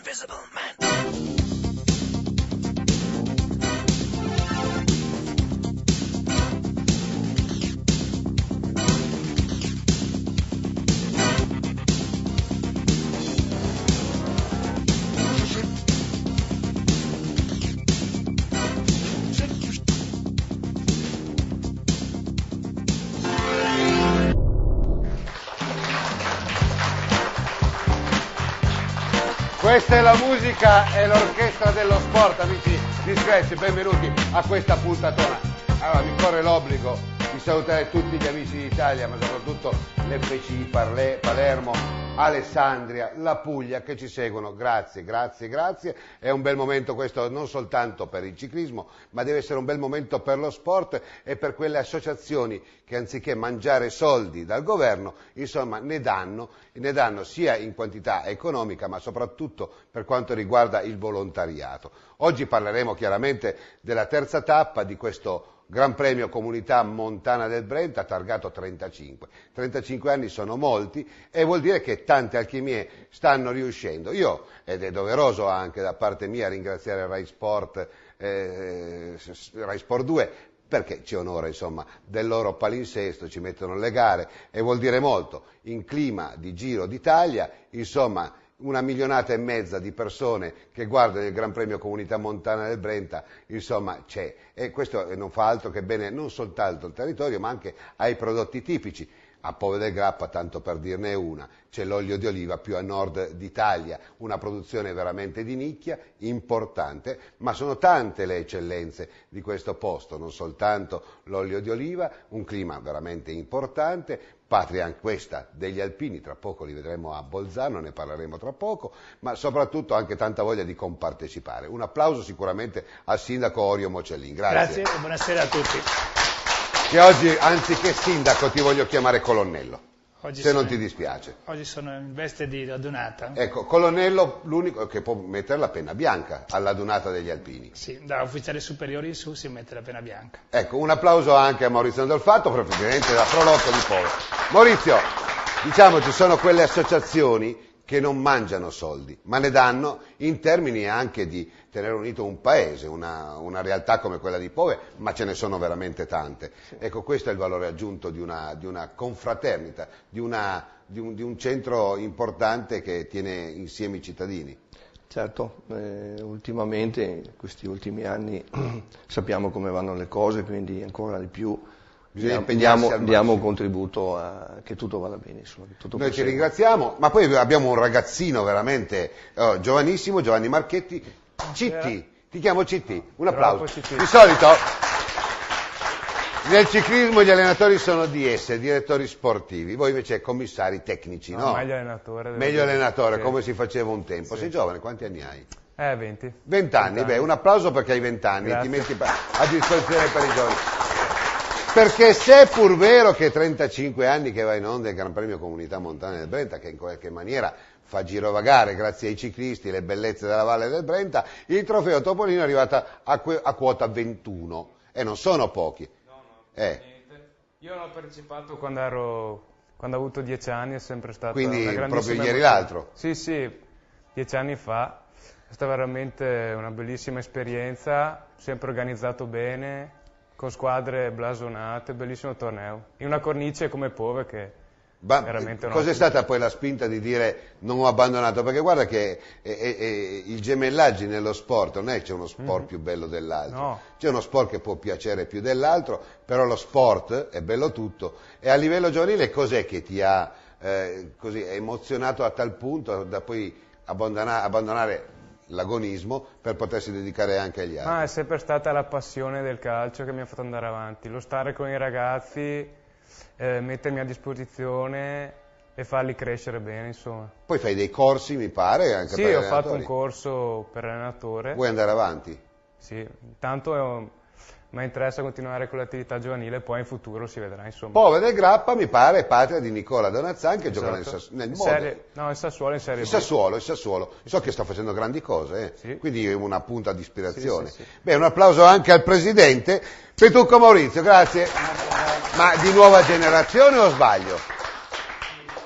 Invisible Man. Questa è la musica e l'orchestra dello sport, amici di Scratch, benvenuti a questa puntatona. Allora, mi corre l'obbligo di salutare tutti gli amici d'Italia, ma soprattutto l'FC di Palermo, Alessandria, la Puglia che ci seguono. Grazie, grazie, grazie. È un bel momento questo non soltanto per il ciclismo, ma deve essere un bel momento per lo sport e per quelle associazioni che anziché mangiare soldi dal governo, insomma, ne danno sia in quantità economica, ma soprattutto per quanto riguarda il volontariato. Oggi parleremo chiaramente della terza tappa di questo Gran Premio Comunità Montana del Brenta, targato 35. 35 anni sono molti e vuol dire che tante alchimie stanno riuscendo. Ed è doveroso anche da parte mia ringraziare Rai Sport 2, perché ci onora insomma del loro palinsesto, ci mettono le gare e vuol dire molto. In clima di Giro d'Italia, insomma, 1,5 milioni di persone che guardano il Gran Premio Comunità Montana del Brenta, insomma c'è. E questo non fa altro che bene non soltanto al territorio, ma anche ai prodotti tipici. A Pove del Grappa, tanto per dirne una, c'è l'olio di oliva più a nord d'Italia, una produzione veramente di nicchia, importante, ma sono tante le eccellenze di questo posto, non soltanto l'olio di oliva, un clima veramente importante, patria questa degli alpini, tra poco li vedremo a Bolzano, ne parleremo tra poco, ma soprattutto anche tanta voglia di compartecipare. Un applauso sicuramente al sindaco Orio Mocellin. Grazie. Grazie e buonasera a tutti. Che oggi, anziché sindaco, ti voglio chiamare colonnello, Oggi se non ti dispiace. Oggi sono in veste di radunata. Ecco, colonnello, l'unico che può mettere la penna bianca all'adunata degli alpini. Sì, da ufficiale superiore in su si mette la penna bianca. Ecco, un applauso anche a Maurizio Andolfatto, presidente della Prolotto di Polo. Maurizio, diciamo ci sono quelle associazioni che non mangiano soldi, ma ne danno in termini anche di tenere unito un paese, una realtà come quella di Pove, ma ce ne sono veramente tante. Sì. Ecco, questo è il valore aggiunto di una confraternita, di un centro importante che tiene insieme i cittadini. Certo, ultimamente, in questi ultimi anni, sappiamo come vanno le cose, quindi ancora di più diamo un contributo a che tutto vada bene. Insomma, tutto Noi ci ringraziamo, ma poi abbiamo un ragazzino veramente giovanissimo, Giovanni Marchetti, Citti, ti chiamo Citti, un applauso. Di solito nel ciclismo gli allenatori sono DS, direttori sportivi, voi invece commissari tecnici, no? Meglio allenatore. Meglio allenatore, sì. Come si faceva un tempo. Sì. Sei giovane, quanti anni hai? 20. 20 anni, beh, un applauso perché hai 20 anni, Grazie. ti metti a disposizione per i giovani. Perché se è pur vero che 35 anni che va in onda il Gran Premio Comunità Montana del Brenta, che in qualche maniera fa girovagare grazie ai ciclisti le bellezze della Valle del Brenta, il trofeo Topolino è arrivato a quota 21 e non sono pochi. No, niente. Io non ho partecipato quando ho avuto 10 anni, è sempre stato quindi una grandissima proprio ieri emozione. l'altro? Sì, 10 anni fa, è stata veramente una bellissima esperienza, sempre organizzato bene, con squadre blasonate, bellissimo torneo, in una cornice come Pove che veramente cos'è stata poi la spinta di dire non ho abbandonato? Perché guarda che il gemellaggi nello sport non è che c'è uno sport più bello dell'altro, no. C'è uno sport che può piacere più dell'altro, però lo sport è bello tutto. E a livello giovanile cos'è che ti ha così emozionato a tal punto da poi abbandonare l'agonismo per potersi dedicare anche agli altri? Ma è sempre stata la passione del calcio che mi ha fatto andare avanti, lo stare con i ragazzi, mettermi a disposizione e farli crescere bene, insomma. Poi fai dei corsi, mi pare, anche sì, per ho allenatori. fatto un corso per allenatore. Vuoi andare avanti? Sì, intanto mi interessa continuare con l'attività giovanile, poi in futuro si vedrà, insomma. Pove del Grappa, mi pare, patria di Nicola Donazzan, che gioca nel Mode. Il Sassuolo in Serie B. Il Sassuolo. So che sta facendo grandi cose, Sì. Quindi è una punta di ispirazione. Sì. Beh, un applauso anche al presidente. Petucco Maurizio, grazie. Ma di nuova generazione o sbaglio?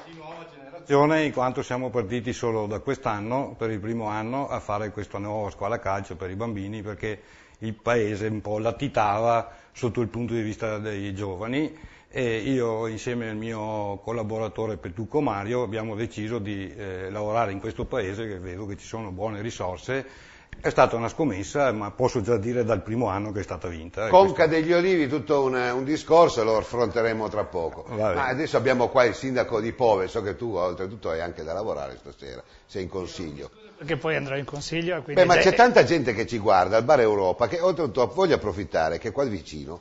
Di nuova generazione. soddisfazione in quanto siamo partiti solo da quest'anno, per il primo anno, a fare questa nuova scuola calcio per i bambini, perché il paese un po' latitava sotto il punto di vista dei giovani, e io insieme al mio collaboratore Petrucco Mario abbiamo deciso di lavorare in questo paese, che vedo che ci sono buone risorse. È stata una scommessa, ma posso già dire dal primo anno che è stata vinta. Conca degli Olivi, tutto un discorso, lo affronteremo tra poco. Ma adesso abbiamo qua il sindaco di Pove, so che tu oltretutto hai anche da lavorare stasera, sei in consiglio. Perché poi andrò in consiglio. Beh, ma c'è tanta gente che ci guarda al Bar Europa, che oltretutto voglio approfittare che qua vicino,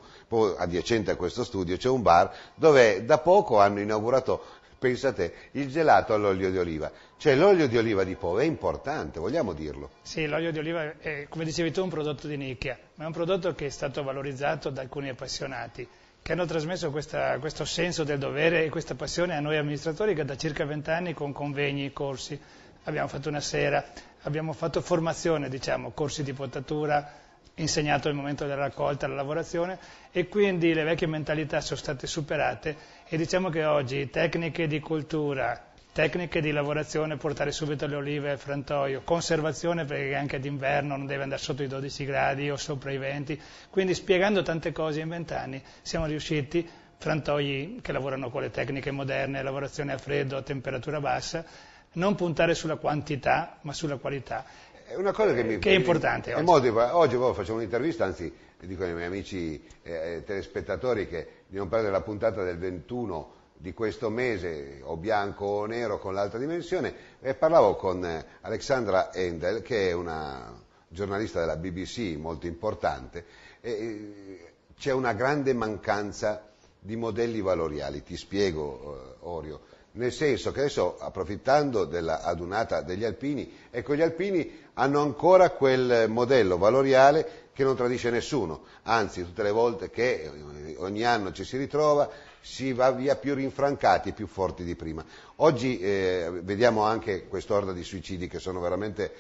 adiacente a questo studio, c'è un bar dove da poco hanno inaugurato, pensa te, il gelato all'olio di oliva. Cioè l'olio di oliva di Pove è importante, vogliamo dirlo. Sì, l'olio di oliva è, come dicevi tu, un prodotto di nicchia, ma è un prodotto che è stato valorizzato da alcuni appassionati, che hanno trasmesso questo senso del dovere e questa passione a noi amministratori, che da circa 20 anni con convegni, corsi, abbiamo fatto una sera, abbiamo fatto formazione, corsi di potatura, insegnato il momento della raccolta, la lavorazione, e quindi le vecchie mentalità sono state superate e diciamo che oggi tecniche di cultura, tecniche di lavorazione, portare subito le olive al frantoio, conservazione perché anche d'inverno non deve andare sotto i 12 gradi o sopra i 20, quindi spiegando tante cose in 20 anni siamo riusciti, frantoi che lavorano con le tecniche moderne, lavorazione a freddo, a temperatura bassa, non puntare sulla quantità ma sulla qualità. È una cosa che è importante oggi. Oggi facciamo un'intervista, anzi dico ai miei amici telespettatori che di non perdere la puntata del 21 di questo mese, o bianco o nero con l'altra dimensione, e parlavo con Alexandra Endel, che è una giornalista della BBC molto importante, c'è una grande mancanza di modelli valoriali, ti spiego Orio, nel senso che adesso, approfittando della adunata degli alpini, ecco, gli alpini hanno ancora quel modello valoriale che non tradisce nessuno, anzi tutte le volte che ogni anno ci si ritrova si va via più rinfrancati e più forti di prima. Oggi vediamo anche quest'orda di suicidi che sono veramente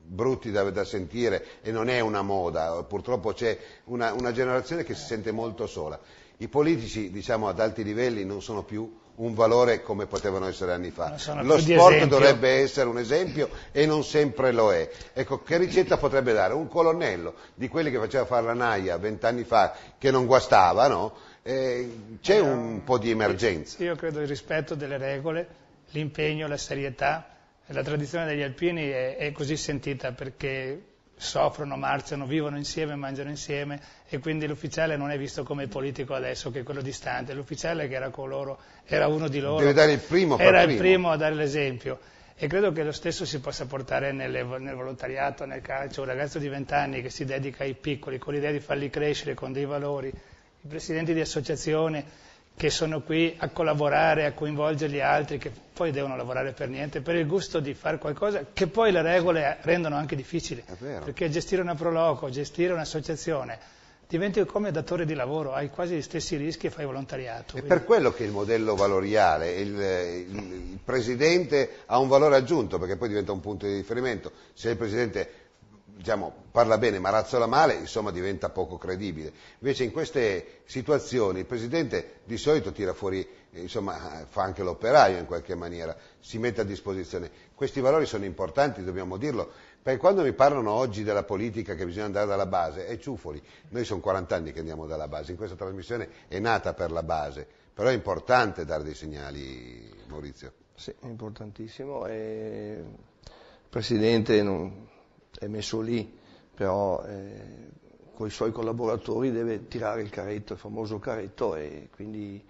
brutti da sentire e non è una moda, purtroppo c'è una generazione che si sente molto sola. I politici, diciamo, ad alti livelli non sono più un valore come potevano essere anni fa. Lo sport dovrebbe essere un esempio e non sempre lo è. Ecco, che ricetta potrebbe dare? Un colonnello di quelli che faceva fare la naia 20 anni fa, che non guastava, no? C'è un po' di emergenza. Io credo il rispetto delle regole, l'impegno, la serietà. La tradizione degli alpini è così sentita perché soffrono, marciano, vivono insieme, mangiano insieme, e quindi l'ufficiale non è visto come il politico adesso, che è quello distante. L'ufficiale che era con loro, era uno di loro, deve dare il primo a dare l'esempio, e credo che lo stesso si possa portare nel volontariato, nel calcio. Un ragazzo di 20 anni che si dedica ai piccoli con l'idea di farli crescere con dei valori, i presidenti di associazione che sono qui a collaborare, a coinvolgere gli altri, che poi devono lavorare per niente, per il gusto di fare qualcosa che poi le regole rendono anche difficile, perché gestire una proloco, gestire un'associazione, diventi come datore di lavoro, hai quasi gli stessi rischi e fai volontariato. È per quello che il modello valoriale, il presidente ha un valore aggiunto, perché poi diventa un punto di riferimento. Se il presidente, diciamo, parla bene ma razzola male, insomma diventa poco credibile. Invece in queste situazioni il presidente di solito tira fuori, insomma, fa anche l'operaio in qualche maniera, si mette a disposizione. Questi valori sono importanti, dobbiamo dirlo, perché quando mi parlano oggi della politica che bisogna andare dalla base, è ciufoli. Noi sono 40 anni che andiamo dalla base, in questa trasmissione è nata per la base, però è importante dare dei segnali, Maurizio. Sì, è importantissimo, e il presidente non è messo lì, però con i suoi collaboratori deve tirare il carretto, il famoso carretto, e quindi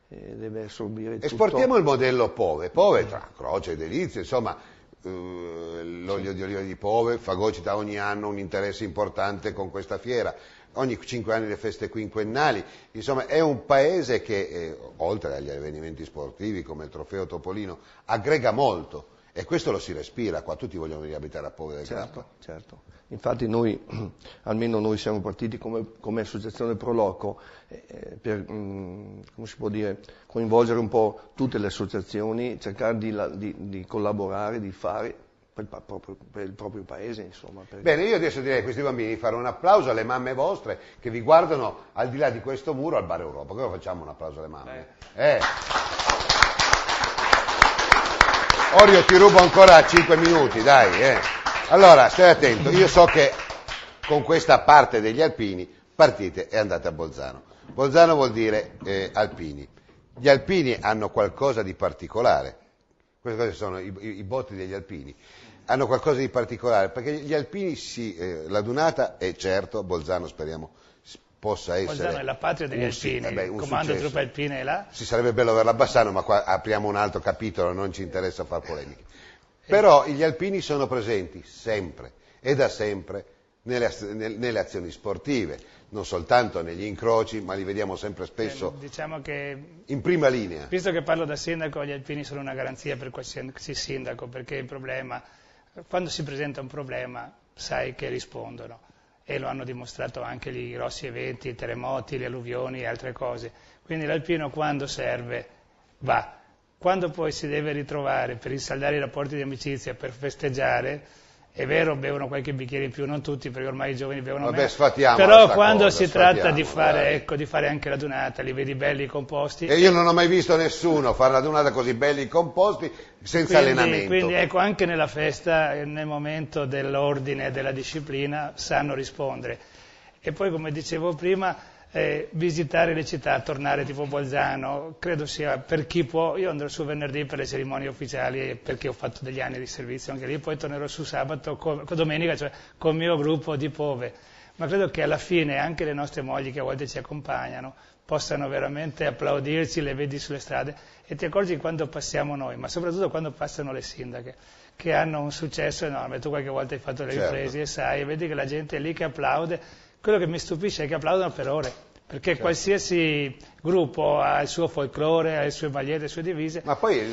deve assorbire tutto. Esportiamo il modello Pove, tra Croce e Delizie, insomma, l'olio di oliva di Pove fagocita ogni anno un interesse importante con questa fiera, ogni 5 anni le feste quinquennali, insomma è un paese che, oltre agli avvenimenti sportivi come il trofeo Topolino, aggrega molto. E questo lo si respira, qua tutti vogliono venire a abitare a Pove del Grappa. Certo. Infatti noi, almeno noi siamo partiti come associazione Pro Loco per, come si può dire, coinvolgere un po' tutte le associazioni, cercare di collaborare, di fare per il proprio paese, insomma. Bene, io adesso direi a questi bambini di fare un applauso alle mamme vostre che vi guardano al di là di questo muro al Bar Europa. Come facciamo un applauso alle mamme? Orio, ti rubo ancora 5 minuti, dai. Allora, stai attento, io so che con questa parte degli alpini partite e andate a Bolzano. Bolzano vuol dire alpini. Gli alpini hanno qualcosa di particolare. Queste cose sono i botti degli alpini. Hanno qualcosa di particolare, perché gli alpini la Dunata è certo, Bolzano speriamo possa essere... Bolzano è la patria degli alpini, il comando truppe alpine è là. Sì, sarebbe bello averla a Bassano, ma qua apriamo un altro capitolo, non ci interessa far polemiche. Però gli alpini sono presenti sempre e da sempre nelle azioni sportive, non soltanto negli incroci, ma li vediamo sempre spesso diciamo che, in prima linea. Visto che parlo da sindaco, gli alpini sono una garanzia per qualsiasi sindaco, perché il problema, quando si presenta un problema, sai che rispondono, e lo hanno dimostrato anche i grossi eventi, i terremoti, le alluvioni e altre cose. Quindi l'alpino quando serve va. Quando poi si deve ritrovare per rinsaldare i rapporti di amicizia, per festeggiare, è vero, bevono qualche bicchiere in più, non tutti, perché ormai i giovani bevono meno. Però quando si tratta di fare anche la Dunata, li vedi belli composti. E io non ho mai visto nessuno fare una Dunata così belli composti, senza allenamento. Quindi ecco, anche nella festa, nel momento dell'ordine e della disciplina, sanno rispondere. E poi, come dicevo prima, visitare le città, tornare tipo Bolzano, credo sia per chi può. Io andrò su venerdì per le cerimonie ufficiali perché ho fatto degli anni di servizio anche lì, poi tornerò su sabato, domenica, cioè con il mio gruppo di Pove. Ma credo che alla fine anche le nostre mogli che a volte ci accompagnano possano veramente applaudirci, le vedi sulle strade e ti accorgi quando passiamo noi, ma soprattutto quando passano le sindache, che hanno un successo enorme. Tu qualche volta hai fatto le riprese e sai, vedi che la gente è lì che applaude. Quello che mi stupisce è che applaudono per ore, perché qualsiasi gruppo ha il suo folklore, ha le sue magliette, le sue divise. Ma poi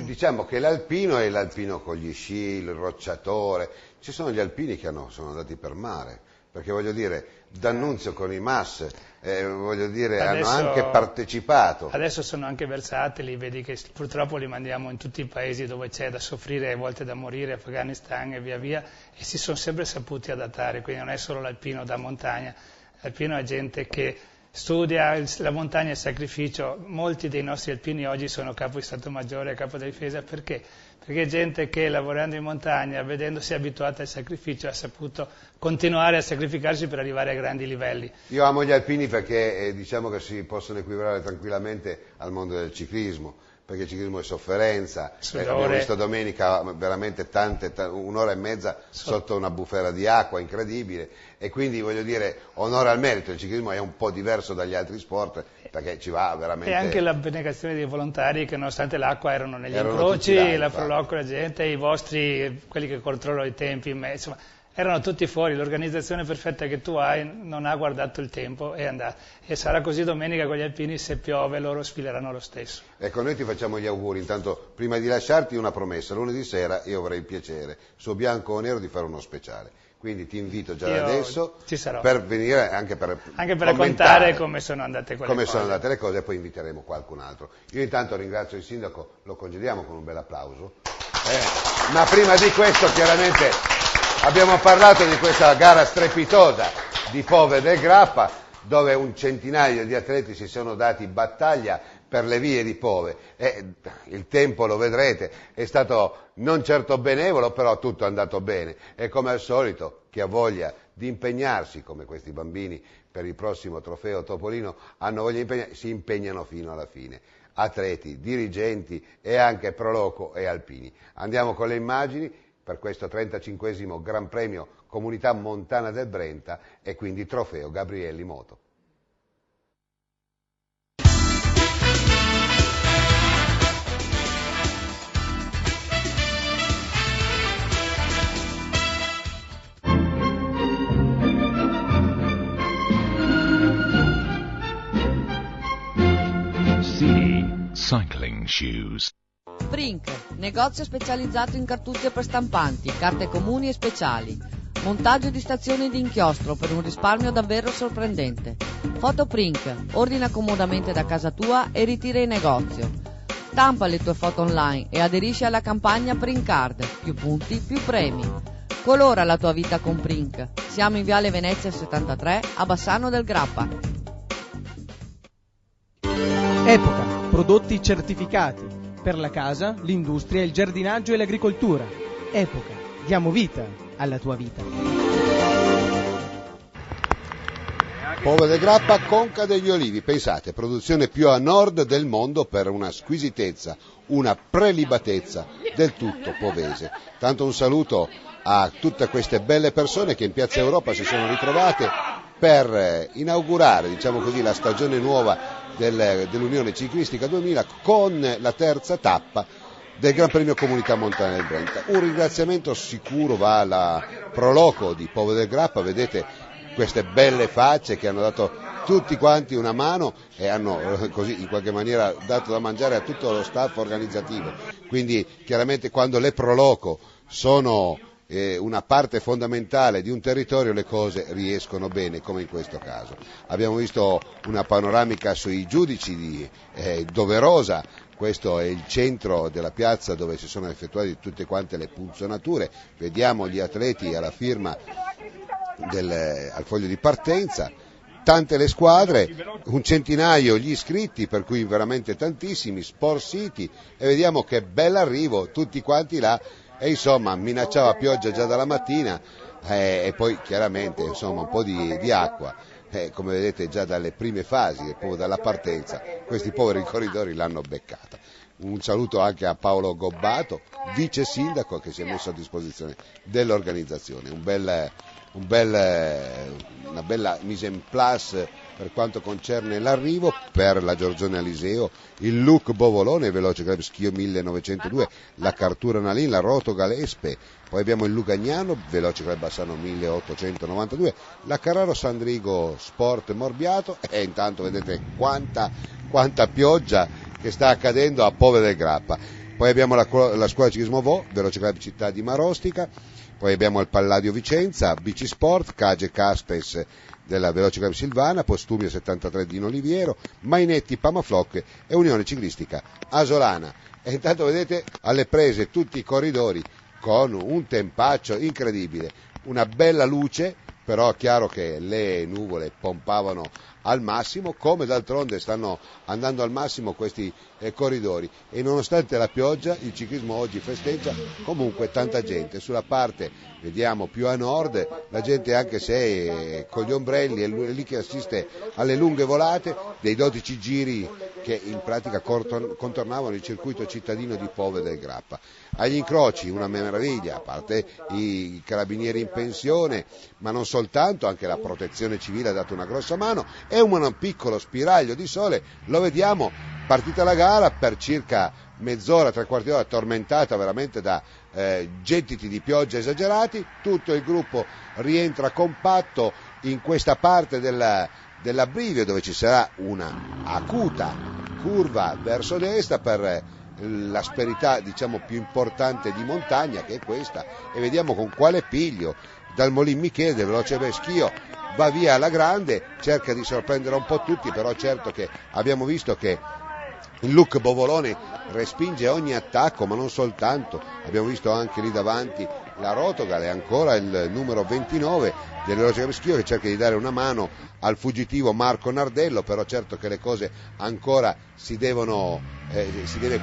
diciamo che l'alpino è l'alpino con gli sci, il rocciatore, ci sono gli alpini che sono andati per mare, perché voglio dire, D'Annunzio con i MAS, voglio dire, hanno anche partecipato. Adesso sono anche versatili, vedi che purtroppo li mandiamo in tutti i paesi dove c'è da soffrire, a volte da morire, Afghanistan e via via, e si sono sempre saputi adattare, quindi non è solo l'alpino da montagna, l'alpino è gente che studia la montagna e il sacrificio. Molti dei nostri alpini oggi sono capo di Stato Maggiore, capo della difesa, perché? Perché è gente che lavorando in montagna, vedendosi abituata al sacrificio, ha saputo continuare a sacrificarsi per arrivare a grandi livelli. Io amo gli alpini perché diciamo che si possono equiparare tranquillamente al mondo del ciclismo, perché il ciclismo è sofferenza, abbiamo visto domenica veramente un'ora e mezza sotto una bufera di acqua incredibile, e quindi voglio dire, onore al merito, il ciclismo è un po' diverso dagli altri sport, perché ci va veramente... E anche l'abnegazione dei volontari che nonostante l'acqua erano negli incroci, la frolocco, la gente, i vostri, quelli che controllano i tempi, insomma, erano tutti fuori, l'organizzazione perfetta che tu hai non ha guardato il tempo, è andata. E sarà così domenica con gli alpini, se piove loro sfileranno lo stesso. Ecco, noi ti facciamo gli auguri, intanto prima di lasciarti una promessa, lunedì sera io avrei il piacere, su bianco o nero, di fare uno speciale. Quindi ti invito già da adesso per venire anche per raccontare come sono andate quelle cose. Sono andate le cose, e poi inviteremo qualcun altro. Io intanto ringrazio il sindaco, lo congediamo con un bel applauso. Ma prima di questo chiaramente abbiamo parlato di questa gara strepitosa di Pove del Grappa, dove un centinaio di atleti si sono dati battaglia per le vie di Pove, e il tempo, lo vedrete, è stato non certo benevolo, però tutto è andato bene, e come al solito chi ha voglia di impegnarsi, come questi bambini per il prossimo trofeo Topolino hanno voglia di impegnarsi, si impegnano fino alla fine, atleti, dirigenti e anche Proloco e alpini. Andiamo con le immagini per questo 35esimo Gran Premio Comunità Montana del Brenta e quindi trofeo Gabrielli Moto. Cycling shoes. Sprink, negozio specializzato in cartucce per stampanti, carte comuni e speciali. Montaggio di stazioni di inchiostro per un risparmio davvero sorprendente. Fotoprink, ordina comodamente da casa tua e ritira in negozio. Stampa le tue foto online e aderisci alla campagna Print Card, più punti, più premi. Colora la tua vita con Prink. Siamo in Viale Venezia 73 a Bassano del Grappa. Epoca, prodotti certificati, per la casa, l'industria, il giardinaggio e l'agricoltura. Epoca, diamo vita alla tua vita. Povere del Grappa, Conca degli Olivi, pensate, produzione più a nord del mondo per una squisitezza, una prelibatezza del tutto povese. Tanto un saluto a tutte queste belle persone che in Piazza Europa si sono ritrovate per inaugurare, diciamo così, la stagione nuova dell'Unione Ciclistica 2000 con la terza tappa del Gran Premio Comunità Montana del Brenta. Un ringraziamento sicuro va alla Proloco di Povere del Grappa, vedete queste belle facce che hanno dato tutti quanti una mano e hanno così in qualche maniera dato da mangiare a tutto lo staff organizzativo. Quindi chiaramente quando le Proloco sono una parte fondamentale di un territorio le cose riescono bene, come in questo caso. Abbiamo visto una panoramica sui giudici doverosa. Questo è il centro della piazza dove si sono effettuate tutte quante le punzonature, vediamo gli atleti alla firma al foglio di partenza, tante le squadre, un centinaio gli iscritti, per cui veramente tantissimi, Sport City, e vediamo che bell'arrivo, tutti quanti là, e insomma minacciava pioggia già dalla mattina e poi chiaramente insomma un po' di acqua. Come vedete già dalle prime fasi, proprio dalla partenza, questi poveri corridori l'hanno beccata. Un saluto anche a Paolo Gobbato, vice sindaco, che si è messo a disposizione dell'organizzazione. Una bella mise en place per quanto concerne l'arrivo per la Giorgione Aliseo, il Look Bovolone, Veloce Club Schio 1902, la Cartura Nalin, la Roto Galespe, poi abbiamo il Lugagnano, Veloce Club Bassano 1892, la Carraro Sandrigo Sport Morbiato, e intanto vedete quanta pioggia che sta accadendo a Povere del Grappa. Poi abbiamo la Scuola Ciclismo Vo, Veloce Club Città di Marostica, poi abbiamo il Palladio Vicenza, Bici Sport, Cage Caspes della Veloce Club Silvana, Postumia 73 Dino Oliviero, Mainetti Pamaflocche e Unione Ciclistica Asolana. E intanto vedete alle prese tutti i corridori con un tempaccio incredibile, una bella luce, però è chiaro che le nuvole pompavano al massimo, come d'altronde stanno andando al massimo questi corridori, e nonostante la pioggia il ciclismo oggi festeggia comunque tanta gente. Sulla parte vediamo più a nord la gente, anche se è con gli ombrelli, è lì che assiste alle lunghe volate dei 12 giri che in pratica contornavano il circuito cittadino di Povere del Grappa. Agli incroci una meraviglia, a parte i carabinieri in pensione, ma non soltanto, anche la protezione civile ha dato una grossa mano, e un piccolo spiraglio di sole, lo vediamo, partita la gara per circa mezz'ora, tre quarti d'ora, tormentata veramente da gettiti di pioggia esagerati, tutto il gruppo rientra compatto in questa parte dell'abbrivio dove ci sarà una acuta curva verso destra per l'asperità diciamo più importante di montagna, che è questa, e vediamo con quale piglio dal Molin Michele del Veloce Schio va via alla grande, cerca di sorprendere un po' tutti, però certo che abbiamo visto che il Look Bovolone respinge ogni attacco, ma non soltanto, abbiamo visto anche lì davanti la Rotogal e ancora il numero 29 del Veloce Schio che cerca di dare una mano al fuggitivo Marco Nardello, però certo che le cose ancora si deve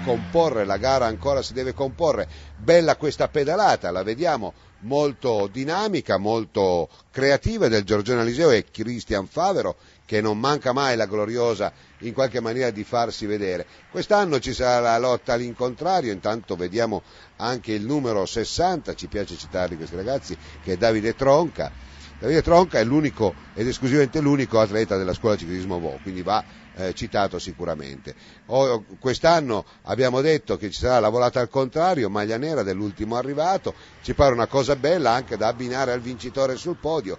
comporre, la gara ancora si deve comporre. Bella questa pedalata, la vediamo molto dinamica, molto creativa del Giorgione Aliseo e Cristian Favero, che non manca mai la gloriosa in qualche maniera di farsi vedere. Quest'anno ci sarà la lotta all'incontrario, intanto vediamo anche il numero 60, ci piace citarli questi ragazzi, che è Davide Tronca. Davide Tronca è l'unico ed esclusivamente l'unico atleta della Scuola Ciclismo Vo, quindi va citato sicuramente. Quest'anno abbiamo detto che ci sarà la volata al contrario, maglia nera dell'ultimo arrivato, ci pare una cosa bella anche da abbinare al vincitore sul podio,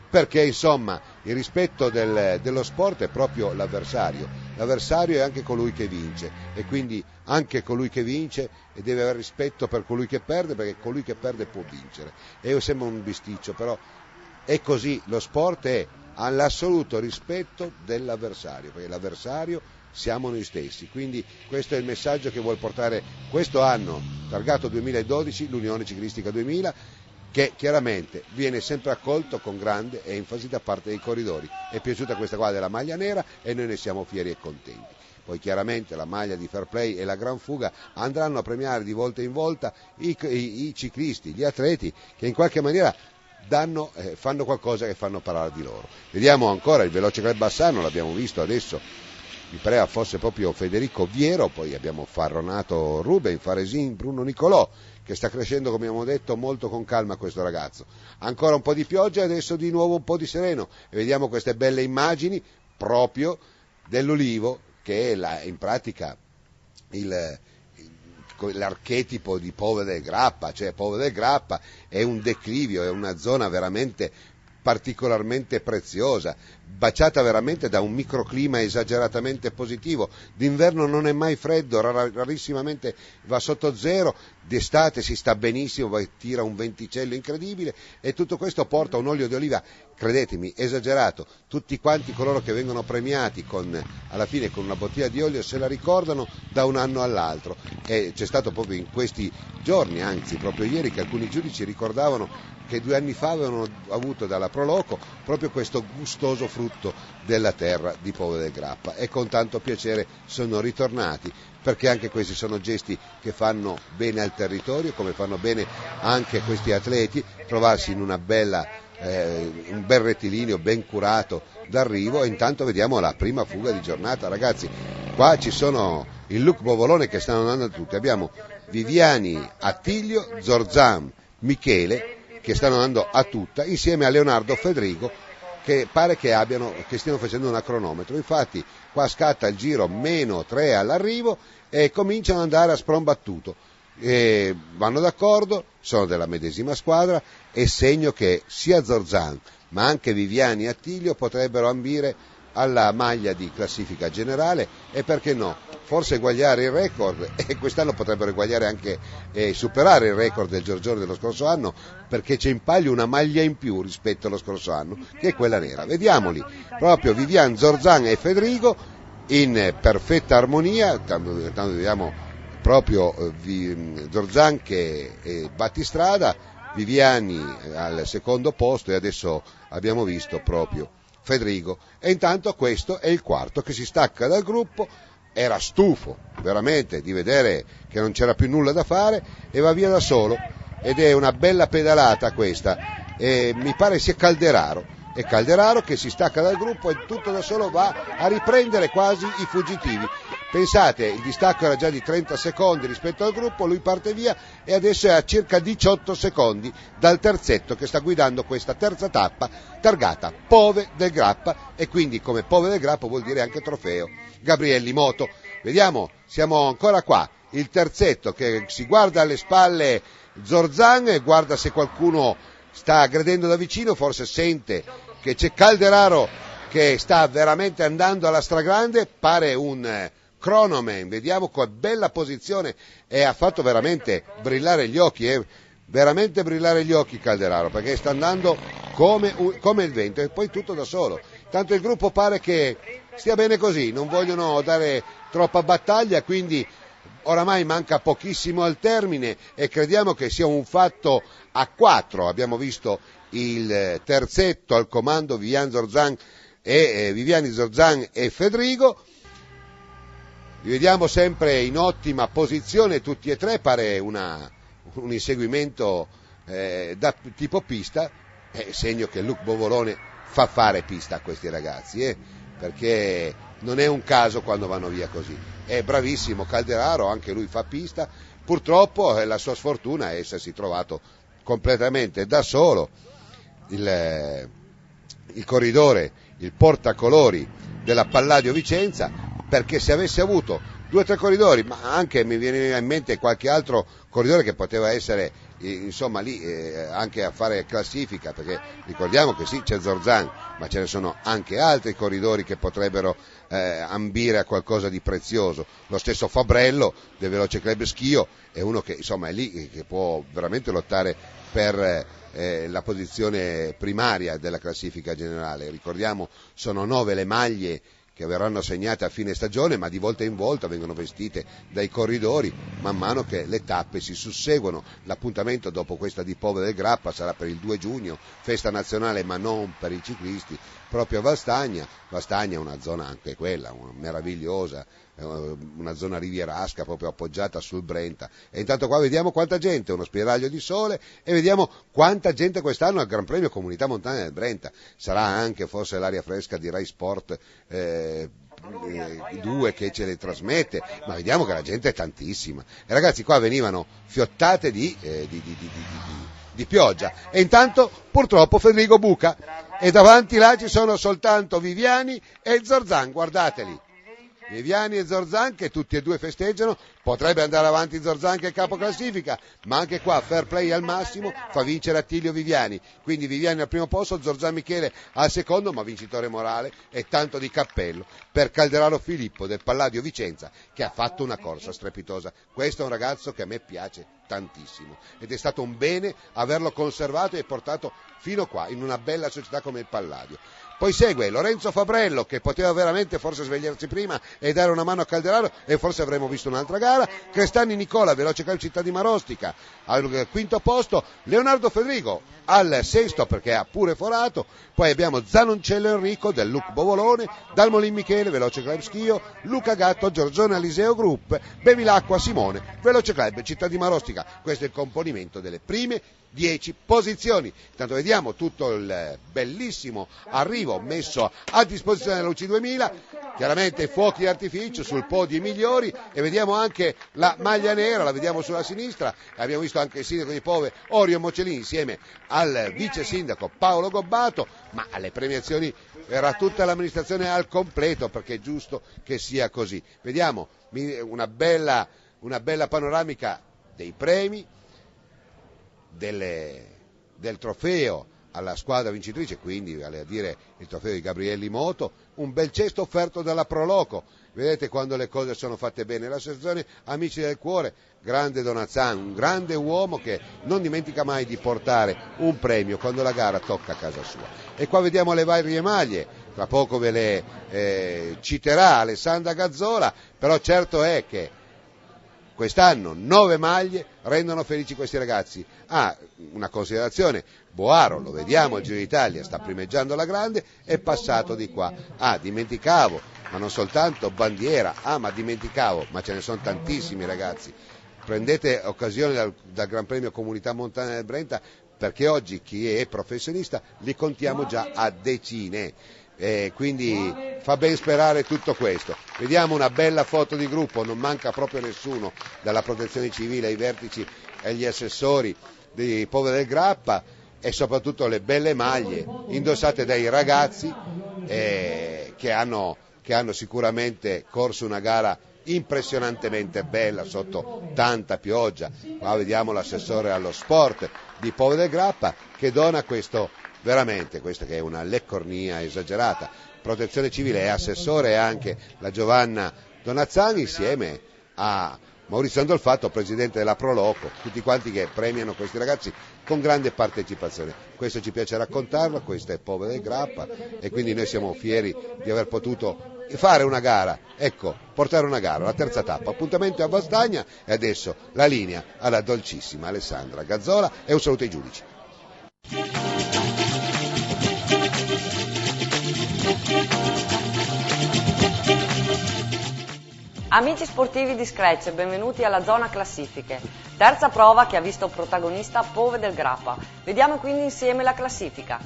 perché insomma il rispetto dello sport è proprio l'avversario è anche colui che vince, e quindi anche colui che vince deve avere rispetto per colui che perde, perché colui che perde può vincere. E sembra un bisticcio, però è così, lo sport è all'assoluto rispetto dell'avversario, perché l'avversario siamo noi stessi, quindi questo è il messaggio che vuol portare questo anno, targato 2012, l'Unione Ciclistica 2000, che chiaramente viene sempre accolto con grande enfasi da parte dei corridori. È piaciuta questa qua della maglia nera e noi ne siamo fieri e contenti. Poi chiaramente la maglia di Fair Play e la Gran Fuga andranno a premiare di volta in volta i ciclisti, gli atleti che in qualche maniera fanno qualcosa che fanno parlare di loro. Vediamo ancora il Veloce Club Bassano, l'abbiamo visto adesso, mi pareva fosse proprio Federico Viero, poi abbiamo Farronato Ruben, Faresin, Bruno Nicolò, che sta crescendo, come abbiamo detto, molto con calma questo ragazzo. Ancora un po' di pioggia e adesso di nuovo un po' di sereno e vediamo queste belle immagini proprio dell'Ulivo, che è in pratica l'archetipo di Pove del Grappa, cioè Pove del Grappa è un declivio, è una zona veramente particolarmente preziosa, baciata veramente da un microclima esageratamente positivo. D'inverno non è mai freddo, rarissimamente va sotto zero, d'estate si sta benissimo, tira un venticello incredibile e tutto questo porta un olio di oliva, credetemi, esagerato. Tutti quanti coloro che vengono premiati alla fine con una bottiglia di olio se la ricordano da un anno all'altro, e c'è stato proprio in questi giorni, anzi proprio ieri, che alcuni giudici ricordavano che 2 anni fa avevano avuto dalla Proloco proprio questo gustoso frutto della terra di Pove del Grappa, e con tanto piacere sono ritornati, perché anche questi sono gesti che fanno bene al territorio, come fanno bene anche questi atleti, trovarsi in un bel rettilineo ben curato d'arrivo. E intanto vediamo la prima fuga di giornata, ragazzi. Qua ci sono il Luc Bovolone che stanno andando tutti, abbiamo Viviani, Attilio, Zorzan, Michele che stanno andando a tutta, insieme a Leonardo Federico, che pare che stiano facendo un cronometro. Infatti qua scatta il giro -3 all'arrivo e cominciano ad andare a sprombattuto. Vanno d'accordo, sono della medesima squadra, e segno che sia Zorzan ma anche Viviani e Attilio potrebbero ambire alla maglia di classifica generale, e perché no, forse eguagliare il record, e quest'anno potrebbero eguagliare anche superare il record del Giorgione dello scorso anno, perché c'è in palio una maglia in più rispetto allo scorso anno, che è quella nera. Vediamoli, proprio Vivian, Zorzan e Federico in perfetta armonia. Tanto vediamo proprio Zorzan che è battistrada, Viviani al secondo posto, e adesso abbiamo visto proprio Federico. E intanto questo è il quarto che si stacca dal gruppo, era stufo veramente di vedere che non c'era più nulla da fare e va via da solo, ed è una bella pedalata questa, e mi pare sia Calderaro, è Calderaro che si stacca dal gruppo e tutto da solo va a riprendere quasi i fuggitivi. Pensate, il distacco era già di 30 secondi rispetto al gruppo, lui parte via e adesso è a circa 18 secondi dal terzetto che sta guidando questa terza tappa targata Pove del Grappa, e quindi come Pove del Grappa vuol dire anche trofeo Gabrielli Moto. Vediamo, siamo ancora qua, il terzetto che si guarda alle spalle Zorzan e guarda se qualcuno sta aggredendo da vicino, forse sente che c'è Calderaro che sta veramente andando alla stragrande, pare un cronoman, vediamo con bella posizione, e ha fatto veramente brillare gli occhi, veramente brillare gli occhi Calderaro, perché sta andando come il vento, e poi tutto da solo. Tanto il gruppo pare che stia bene così, non vogliono dare troppa battaglia, quindi oramai manca pochissimo al termine e crediamo che sia un fatto a 4. Abbiamo visto il terzetto al comando Viviani, Zorzan e Federico. Li vediamo sempre in ottima posizione tutti e tre, pare un inseguimento da tipo pista, segno che Luc Bovolone fa fare pista a questi ragazzi, perché non è un caso quando vanno via così. È bravissimo Calderaro, anche lui fa pista, purtroppo la sua sfortuna è essersi trovato completamente da solo il corridore, il portacolori della Palladio Vicenza, perché se avesse avuto 2 o 3 corridori, ma anche mi viene in mente qualche altro corridore che poteva essere insomma lì anche a fare classifica, perché ricordiamo che sì, c'è Zorzan, ma ce ne sono anche altri corridori che potrebbero ambire a qualcosa di prezioso. Lo stesso Fabrello del Veloce Club Schio è uno che insomma è lì, che può veramente lottare per la posizione primaria della classifica generale. Ricordiamo, sono 9 le maglie che verranno assegnate a fine stagione, ma di volta in volta vengono vestite dai corridori man mano che le tappe si susseguono. L'appuntamento dopo questa di Povo del Grappa sarà per il 2 giugno, festa nazionale ma non per i ciclisti, proprio a Vastagna. Vastagna è una zona anche quella, meravigliosa, una zona rivierasca proprio appoggiata sul Brenta. E intanto qua vediamo quanta gente, uno spiraglio di sole, e vediamo quanta gente quest'anno al Gran Premio Comunità Montana del Brenta. Sarà anche forse l'aria fresca di Rai Sport 2 che ce le trasmette, ma vediamo che la gente è tantissima. E ragazzi, qua venivano fiottate di pioggia, e intanto purtroppo Federico buca, e davanti là ci sono soltanto Viviani e Zorzan, guardateli. Viviani e Zorzan che tutti e due festeggiano. Potrebbe andare avanti Zorzan che è capo classifica, ma anche qua fair play al massimo, fa vincere Attilio Viviani, quindi Viviani al primo posto, Zorzan Michele al secondo, ma vincitore morale, e tanto di cappello per Calderaro Filippo del Palladio Vicenza, che ha fatto una corsa strepitosa. Questo è un ragazzo che a me piace tantissimo ed è stato un bene averlo conservato e portato fino qua in una bella società come il Palladio. Poi segue Lorenzo Fabrello, che poteva veramente forse svegliarsi prima e dare una mano a Calderaro, e forse avremmo visto un'altra gara. Crestani Nicola, Veloce Club Città di Marostica al quinto posto, Leonardo Federico al sesto perché ha pure forato. Poi abbiamo Zanoncello Enrico del Luc Bovolone, Dalmolin Michele, Veloce Club Schio, Luca Gatto, Giorgione Aliseo Group, Bevilacqua Simone, Veloce Club Città di Marostica. Questo è il componimento delle prime 10 posizioni. Intanto vediamo tutto il bellissimo arrivo messo a disposizione della UCI 2000, chiaramente fuochi di artificio sul podio i migliori, e vediamo anche la maglia nera, la vediamo sulla sinistra, abbiamo visto anche il sindaco di Pove Orio Mocellini insieme al vice sindaco Paolo Gobbato, ma alle premiazioni era tutta l'amministrazione al completo, perché è giusto che sia così. Vediamo una bella panoramica dei premi, del trofeo alla squadra vincitrice, quindi vale a dire il trofeo di Gabrielli Moto, un bel cesto offerto dalla Proloco. Vedete quando le cose sono fatte bene. L'associazione Amici del Cuore, grande Donazan, un grande uomo che non dimentica mai di portare un premio quando la gara tocca a casa sua. E qua vediamo le varie maglie, tra poco ve le citerà Alessandra Gazzola, però certo è che quest'anno 9 maglie rendono felici questi ragazzi. Una considerazione: Boaro, lo vediamo al Giro d'Italia, sta primeggiando la grande, è passato di qua. Dimenticavo, ma non soltanto Bandiera, ma dimenticavo, ma ce ne sono tantissimi ragazzi. Prendete occasione dal Gran Premio Comunità Montana del Brenta, perché oggi chi è professionista li contiamo già a decine. Quindi fa ben sperare tutto questo. Vediamo una bella foto di gruppo, non manca proprio nessuno, dalla protezione civile ai vertici e agli assessori di Povo del Grappa, e soprattutto le belle maglie indossate dai ragazzi che hanno sicuramente corso una gara impressionantemente bella sotto tanta pioggia. Qua vediamo l'assessore allo sport di Povo del Grappa che dona questo, veramente questa che è una leccornia esagerata. Protezione civile e assessore anche la Giovanna Donazzani insieme a Maurizio Andolfatto, presidente della Proloco, tutti quanti che premiano questi ragazzi con grande partecipazione. Questo ci piace raccontarlo, questo è Povo del Grappa, e quindi noi siamo fieri di aver potuto fare una gara, portare una gara, la terza tappa, appuntamento a Vastagna, e adesso la linea alla dolcissima Alessandra Gazzola, e un saluto ai giudici. Amici sportivi di Scratch, benvenuti alla zona classifiche. Terza prova che ha visto protagonista Povo del Grappa. Vediamo quindi insieme la classifica.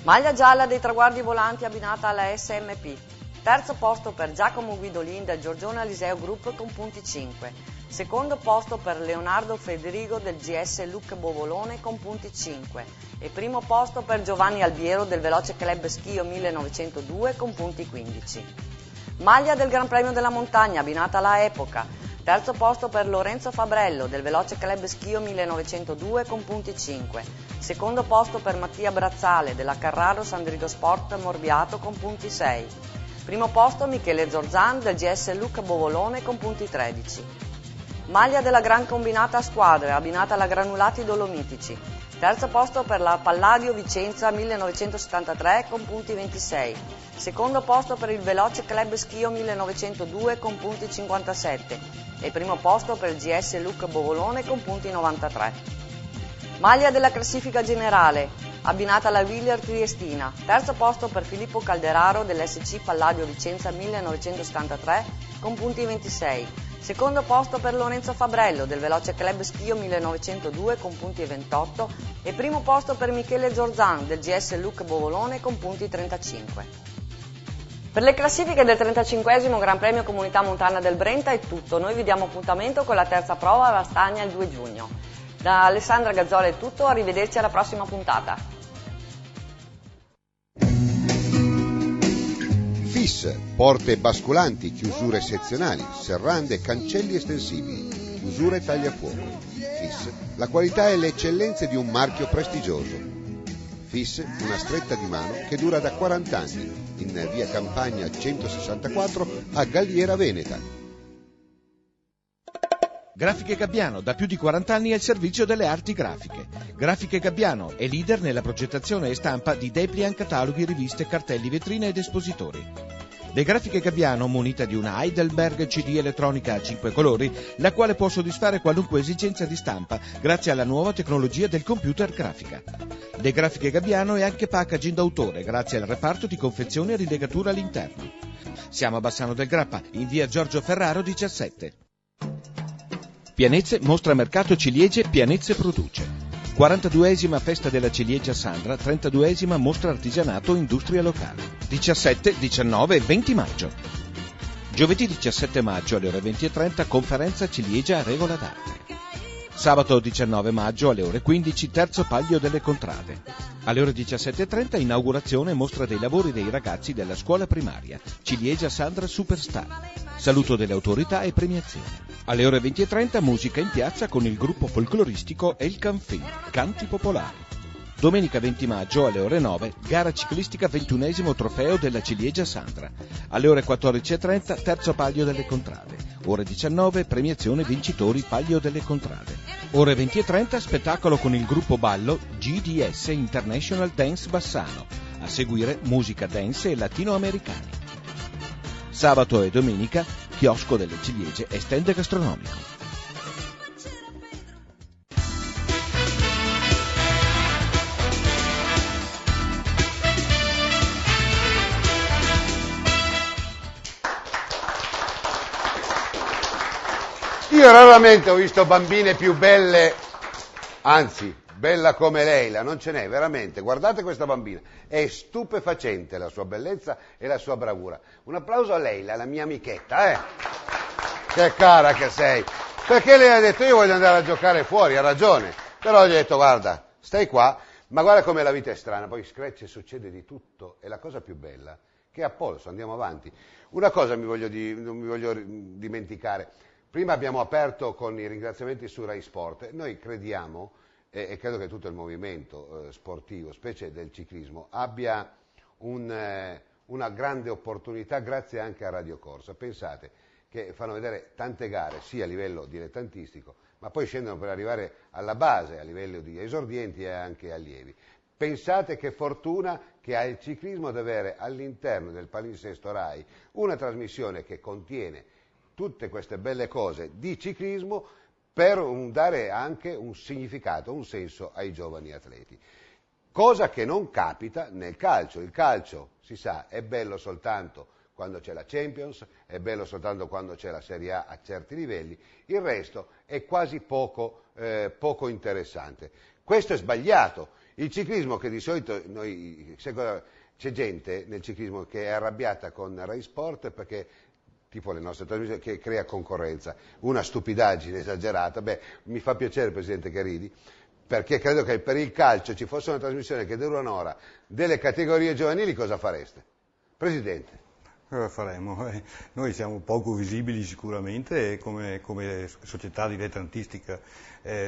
Maglia gialla dei traguardi volanti abbinata alla SMP. Terzo posto per Giacomo Guidolin del Giorgione Aliseo Group con punti 5. Secondo posto per Leonardo Federico del GS Luc Bovolone con punti 5. E primo posto per Giovanni Albiero del Veloce Club Schio 1902 con punti 15. Maglia del Gran Premio della Montagna abbinata alla Epoca. Terzo posto per Lorenzo Fabrello del Veloce Club Schio 1902 con punti 5. Secondo posto per Mattia Brazzale della Carraro Sandrigo Sport Morbiato con punti 6. Primo posto Michele Zorzan del GS Luc Bovolone con punti 13. Maglia della Gran Combinata a Squadre abbinata alla Granulati Dolomitici. Terzo posto per la Palladio Vicenza 1973 con punti 26. Secondo posto per il Veloce Club Schio 1902 con punti 57. E primo posto per il GS Luc Bovolone con punti 93. Maglia della classifica generale, abbinata alla Wheeler Triestina. Terzo posto per Filippo Calderaro dell'SC Palladio Vicenza 1973 con punti 26. Secondo posto per Lorenzo Fabrello del Veloce Club Schio 1902 con punti 28 e primo posto per Michele Zorzan del GS Luc Bovolone con punti 35. Per le classifiche del 35esimo Gran Premio Comunità Montana del Brenta è tutto. Noi vi diamo appuntamento con la terza prova a Vastagna il 2 giugno. Da Alessandra Gazzola è tutto, arrivederci alla prossima puntata. FIS, porte basculanti, chiusure sezionali, serrande, cancelli estensibili, chiusure e tagliafuoco. FIS, la qualità e le eccellenze di un marchio prestigioso. FIS, una stretta di mano che dura da 40 anni, in via Campagna 164 a Galliera Veneta. Grafiche Gabbiano, da più di 40 anni al servizio delle arti grafiche. Grafiche Gabbiano è leader nella progettazione e stampa di dépliant, cataloghi, riviste, cartelli, vetrine ed espositori. Le Grafiche Gabbiano, munita di una Heidelberg CD elettronica a 5 colori, la quale può soddisfare qualunque esigenza di stampa grazie alla nuova tecnologia del computer grafica. Le Grafiche Gabbiano è anche packaging d'autore grazie al reparto di confezione e rilegatura all'interno. Siamo a Bassano del Grappa, in via Giorgio Ferraro 17. Pianezze, mostra mercato ciliegie, Pianezze produce. 42esima festa della ciliegia Sandra, 32esima mostra artigianato industria locale. 17, 19 e 20 maggio. Giovedì 17 maggio alle ore 20:30 conferenza ciliegia a regola d'arte. Sabato 19 maggio alle ore 15 terzo Palio delle Contrade. Alle ore 17:30 inaugurazione e mostra dei lavori dei ragazzi della scuola primaria, ciliegia Sandra Superstar. Saluto delle autorità e premiazioni. Alle ore 20:30 musica in piazza con il gruppo folcloristico El Canfin, canti popolari. Domenica 20 maggio alle ore 9, gara ciclistica 21esimo trofeo della ciliegia Sandra. Alle ore 14:30 terzo Palio delle Contrade. Ore 19 premiazione vincitori Palio delle Contrade. Ore 20:30 spettacolo con il gruppo ballo GDS International Dance Bassano. A seguire musica dance e latinoamericani. Sabato e domenica chiosco delle ciliegie e stand gastronomico. Io raramente ho visto bambine più belle, anzi, bella come Leila, non ce n'è, veramente. Guardate questa bambina, è stupefacente la sua bellezza e la sua bravura. Un applauso a Leila, la mia amichetta, Che cara che sei. Perché lei ha detto io voglio andare a giocare fuori, ha ragione. Però gli ho detto guarda, stai qua, ma guarda come la vita è strana, poi Screcce succede di tutto, è la cosa più bella, che è a polso, andiamo avanti. Una cosa non mi voglio dimenticare. Prima abbiamo aperto con i ringraziamenti su Rai Sport. Noi crediamo, e credo che tutto il movimento sportivo, specie del ciclismo, abbia una grande opportunità grazie anche a Radio Corsa. Pensate che fanno vedere tante gare, sia a livello dilettantistico, ma poi scendono per arrivare alla base, a livello di esordienti e anche allievi. Pensate che fortuna che ha il ciclismo ad avere all'interno del palinsesto Rai una trasmissione che contiene tutte queste belle cose di ciclismo per dare anche un significato, un senso ai giovani atleti. Cosa che non capita nel calcio. Il calcio, si sa, è bello soltanto quando c'è la Champions, è bello soltanto quando c'è la Serie A certi livelli, il resto è quasi poco interessante. Questo è sbagliato. Il ciclismo che di solito c'è gente nel ciclismo che è arrabbiata con Rai Sport perché tipo le nostre trasmissioni, che crea concorrenza, una stupidaggine esagerata. Mi fa piacere, Presidente, che ridi, perché credo che per il calcio ci fosse una trasmissione che dura un'ora delle categorie giovanili, cosa fareste? Presidente. Cosa faremo? Noi siamo poco visibili sicuramente e come società dilettantistica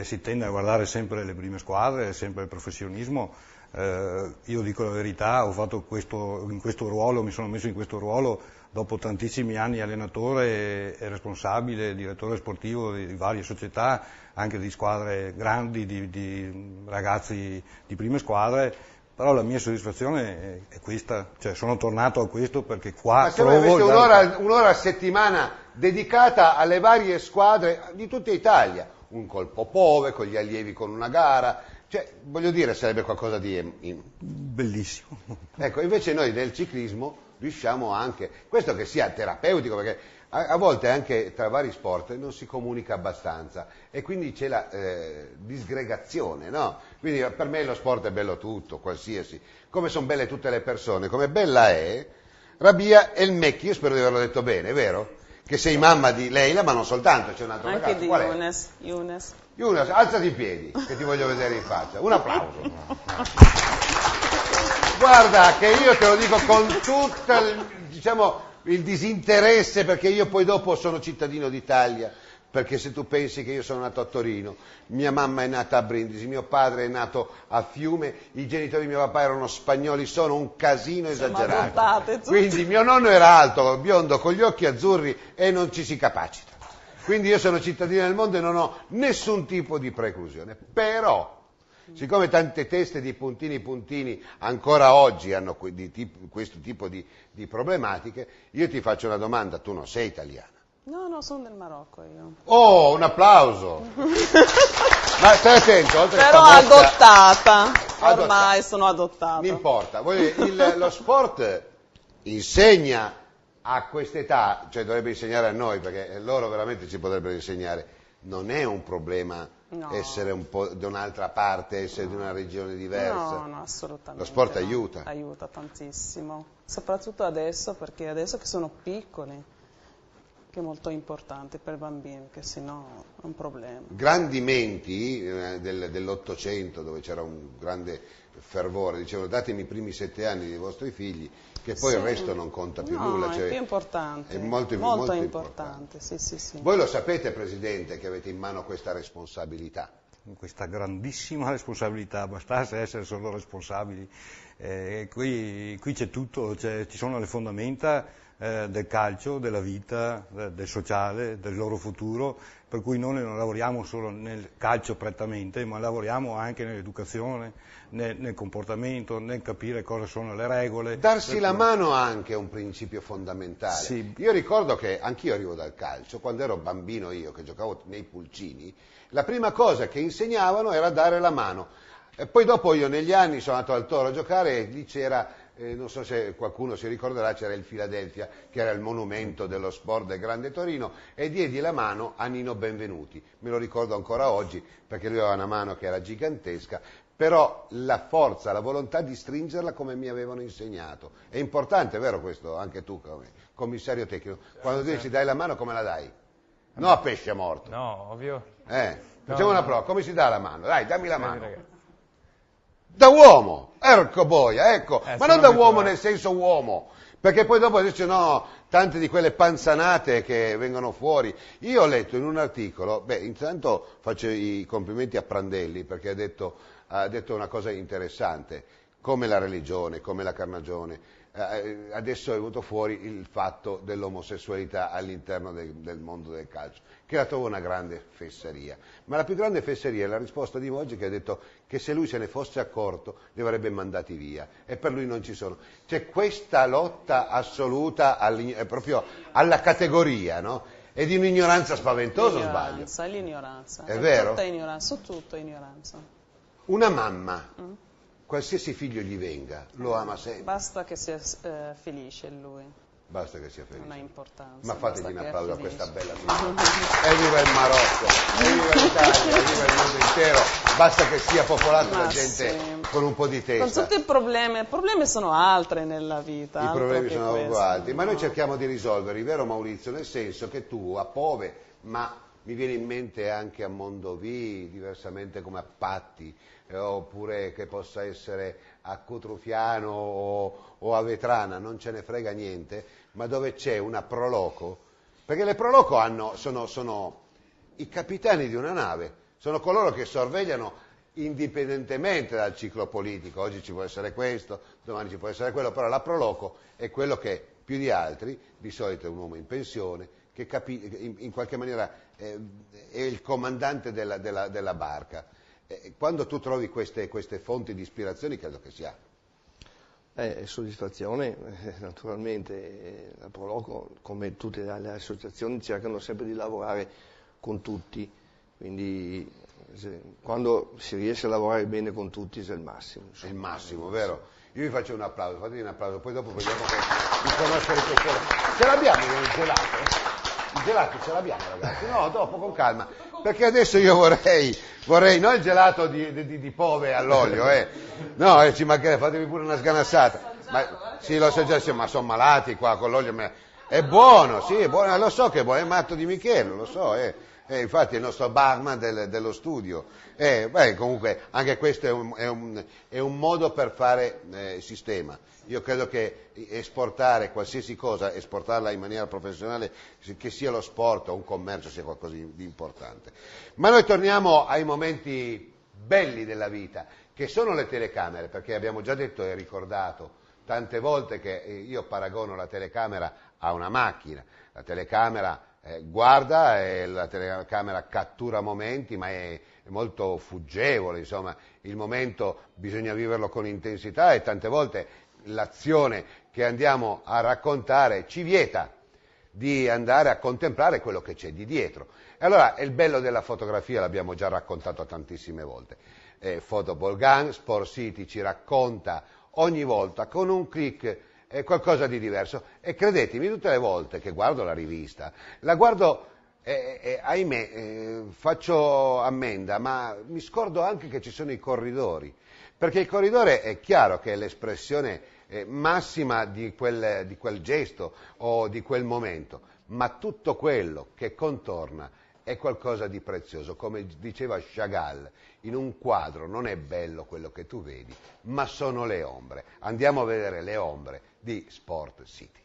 si tende a guardare sempre le prime squadre, sempre il professionismo. Io dico la verità, ho fatto in questo ruolo, mi sono messo in questo ruolo dopo tantissimi anni allenatore e responsabile, direttore sportivo di varie società, anche di squadre grandi, di ragazzi di prime squadre, però la mia soddisfazione è questa, cioè sono tornato a questo perché qua ma se voi aveste un'ora a settimana dedicata alle varie squadre di tutta Italia, un colpo Pove, con gli allievi con una gara, cioè voglio dire sarebbe qualcosa di bellissimo. Ecco, invece noi nel ciclismo riusciamo anche, questo che sia terapeutico, perché a volte anche tra vari sport non si comunica abbastanza e quindi c'è la disgregazione, no? Quindi per me lo sport è bello tutto, qualsiasi, come sono belle tutte le persone, come bella è Rabia El Mekki, io spero di averlo detto bene, vero? Che sei mamma di Leila, ma non soltanto, c'è un altro anche ragazzo. di Younes. Younes, alzati in piedi, che ti voglio vedere in faccia. Un applauso. Guarda che io te lo dico con tutto il disinteresse, perché io poi dopo sono cittadino d'Italia, perché se tu pensi che io sono nato a Torino, mia mamma è nata a Brindisi, mio padre è nato a Fiume, i genitori di mio papà erano spagnoli, sono un casino esagerato. Quindi mio nonno era alto, biondo, con gli occhi azzurri e non ci si capacita. Quindi io sono cittadino del mondo e non ho nessun tipo di preclusione. Però, siccome tante teste di puntini ancora oggi hanno questo tipo di problematiche, io ti faccio una domanda, tu non sei italiana. No, sono del Marocco io. Oh, un applauso! Ma stai attento, oltre però adottata, ormai sono adottata. Non importa, lo sport insegna a quest'età, cioè dovrebbe insegnare a noi, perché loro veramente ci potrebbero insegnare, non è un problema essere un po' da un'altra parte, essere di una regione diversa. No, assolutamente. Lo sport aiuta. Aiuta tantissimo, soprattutto adesso, perché adesso che sono piccoli, che è molto importante per i bambini, che sennò è un problema. Grandi menti dell'Ottocento, dove c'era un grande fervore, dicevano datemi i primi 7 anni dei vostri figli, che poi il resto non conta più nulla. Cioè, è più importante, è molto importante. Sì. Voi lo sapete, Presidente, che avete in mano questa responsabilità? Questa grandissima responsabilità, bastasse essere solo responsabili. Qui c'è tutto, ci sono le fondamenta del calcio, della vita, del sociale, del loro futuro, per cui noi non lavoriamo solo nel calcio prettamente, ma lavoriamo anche nell'educazione, nel comportamento, nel capire cosa sono le regole. Darsi la mano anche è un principio fondamentale. Sì. Io ricordo che anch'io arrivo dal calcio, quando ero bambino io, che giocavo nei pulcini, la prima cosa che insegnavano era dare la mano. E poi dopo io negli anni sono andato al Toro a giocare e lì c'era, non so se qualcuno si ricorderà, c'era il Philadelphia, che era il monumento dello sport del Grande Torino, e diedi la mano a Nino Benvenuti. Me lo ricordo ancora oggi, perché lui aveva una mano che era gigantesca, però la forza, la volontà di stringerla come mi avevano insegnato. È importante, vero questo, anche tu come commissario tecnico? Quando tu dici dai la mano, come la dai? No a pesce morto. No, ovvio. Facciamo una prova, come si dà la mano? Dai, dammi la mano. Da uomo, ecco boia, ecco, ma non da uomo nel senso uomo, perché poi dopo dice no, tante di quelle panzanate che vengono fuori. Io ho letto in un articolo, intanto faccio i complimenti a Prandelli, perché ha detto una cosa interessante, come la religione, come la carnagione. Adesso è venuto fuori il fatto dell'omosessualità all'interno del mondo del calcio, che la trovo una grande fesseria. Ma la più grande fesseria è la risposta di Moggi, che ha detto che se lui se ne fosse accorto li avrebbe mandati via, e per lui non ci sono. C'è questa lotta assoluta proprio alla categoria, no? È di un'ignoranza spaventosa, sbaglio? È l'ignoranza. È vero? Tutta ignoranza, su tutto ignoranza. Una mamma, qualsiasi figlio gli venga, lo ama sempre. Basta che sia felice lui. Basta che sia felice. Non ha importanza. Ma fategli un applauso a questa bella signora. Evviva il Marocco, evviva l'Italia, evviva il mondo intero. Basta che sia popolato da gente con un po' di testa. Con tutti i problemi sono altre nella vita. I problemi sono altri, ma noi cerchiamo di risolverli, vero Maurizio? Nel senso che tu a Pove, ma mi viene in mente anche a Mondovì, diversamente come a Patti, oppure che possa essere a Cutrufiano o a Vetrana, non ce ne frega niente, ma dove c'è una Proloco, perché le Proloco sono i capitani di una nave, sono coloro che sorvegliano indipendentemente dal ciclo politico. Oggi ci può essere questo, domani ci può essere quello, però la Pro Loco è quello che più di altri, di solito è un uomo in pensione, che in qualche maniera è il comandante della barca. Quando tu trovi queste fonti di ispirazione, credo che sia soddisfazione, naturalmente. La Pro Loco, come tutte le associazioni, cercano sempre di lavorare con tutti, quindi quando si riesce a lavorare bene con tutti è il massimo. È il massimo, vero? Io vi faccio un applauso, fatevi un applauso, poi dopo vediamo di conoscere queste. Ce l'abbiamo il gelato? Il gelato ce l'abbiamo, ragazzi? No, dopo con calma, perché adesso io vorrei non il gelato di Pove all'olio, no, ci mancherebbe, fatevi pure una sganassata. Ma sì, lo so già, ma sono malati qua con l'olio, è buono, sì, è buono, lo so che è buono, è matto di Michele, lo so, infatti è il nostro barman dello studio. Comunque anche questo è un modo per fare sistema. Io credo che esportare qualsiasi cosa, esportarla in maniera professionale, che sia lo sport o un commercio, sia qualcosa di importante. Ma noi torniamo ai momenti belli della vita, che sono le telecamere, perché abbiamo già detto e ricordato tante volte che io paragono la telecamera a una macchina. La telecamera guarda e la telecamera cattura momenti, ma è molto fuggevole, insomma, il momento bisogna viverlo con intensità e tante volte l'azione che andiamo a raccontare ci vieta di andare a contemplare quello che c'è di dietro. E allora il bello della fotografia l'abbiamo già raccontato tantissime volte. Photoball Gun, Sport City ci racconta ogni volta con un click qualcosa di diverso, e credetemi, tutte le volte che guardo la rivista, la guardo, ahimè, faccio ammenda, ma mi scordo anche che ci sono i corridori, perché il corridore è chiaro che è l'espressione massima di quel gesto o di quel momento, ma tutto quello che contorna è qualcosa di prezioso. Come diceva Chagall, in un quadro non è bello quello che tu vedi, ma sono le ombre. Andiamo a vedere le ombre di Sport City.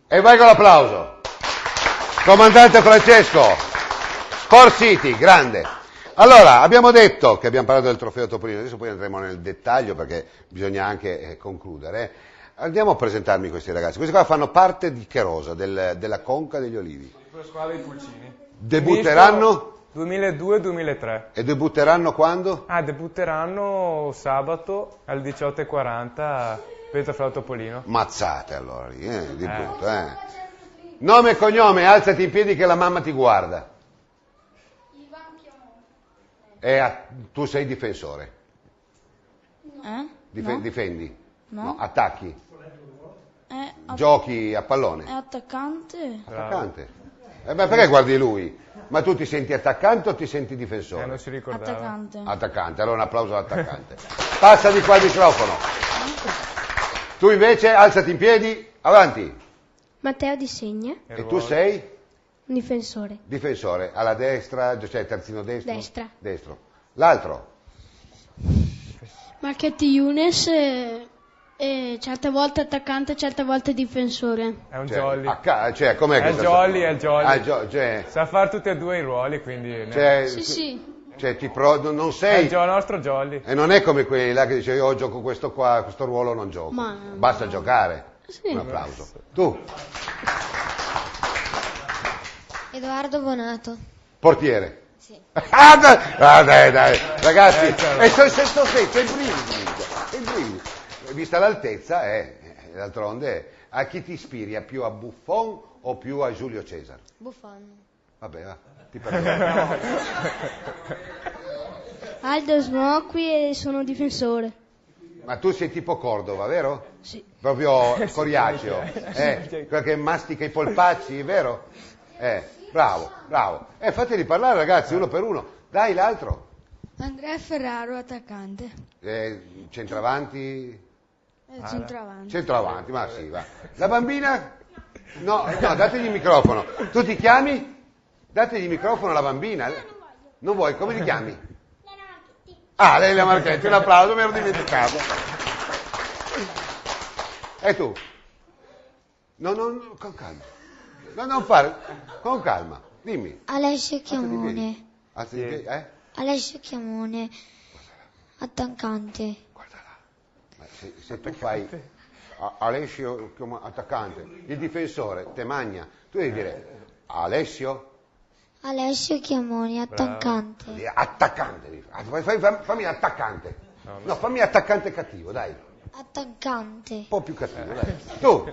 E vai con l'applauso. Comandante Francesco, Sport City, grande. Allora, abbiamo detto che abbiamo parlato del trofeo Topolino, adesso poi andremo nel dettaglio perché bisogna anche concludere. Andiamo a presentarmi questi ragazzi. Questi qua fanno parte di che rosa? Della Conca degli Olivi. La squadra dei Pulcini. Debutteranno? 2002-2003. E debutteranno quando? Debutteranno sabato alle 18:40 per il trofeo Topolino. Mazzate allora lì, debutto, Nome e cognome, alzati in piedi che la mamma ti guarda. Tu sei difensore? Difendi? No. Attacchi? Giochi a pallone? È attaccante. Attaccante? Ma perché guardi lui? Ma tu ti senti attaccante o ti senti difensore? Non si ricordava. Attaccante. Attaccante, allora un applauso all'attaccante. Passa di qua il microfono. Tu invece alzati in piedi, avanti. Matteo Di Segna. E tu sei? Un difensore. Difensore, alla destra, cioè terzino destro? Destra. Destro. L'altro? Marchetti Younes, certe volte attaccante, certe volte difensore. È un jolly. Com'è è il jolly, è il jolly. Cioè, sa fare tutti e due i ruoli, quindi... Sì. Cioè, non sei... È il nostro jolly. E non è come quelli là che dice io gioco questo qua, questo ruolo non gioco. Basta giocare. Sì. Un applauso. Tu? Edoardo Bonato. Portiere. Sì. Dai, ragazzi, c'è il brividi. Vista l'altezza, d'altronde, a chi ti ispiri? Più a Buffon o più a Giulio Cesar? Buffon. Vabbè, va, ti perdono. Aldo Smocqui e sono difensore. Ma tu sei tipo Cordova, vero? Sì. Proprio coriaceo, quello che mastica i polpacci, vero? Bravo. Fateli parlare, ragazzi, uno per uno. Dai, l'altro. Andrea Ferraro, attaccante. Centravanti? Centravanti. Centravanti, ma sì, va. La bambina? No, dategli il microfono. Tu ti chiami? Dategli il microfono alla bambina. Non vuoi? Come ti chiami? Leila Marchetti, un applauso, mi ero dimenticato. E tu? No, con calma. No, non fare, con calma, dimmi. Alessio Chiamone. Alessio Chiamone, attaccante. Guarda là. Ma se tu fai Alessio attaccante, il difensore te magna, tu devi dire Alessio Chiamone, attaccante. Attaccante, fammi attaccante. No, fammi attaccante cattivo, dai. Attaccante. Un po' più cattivo, dai. Tu.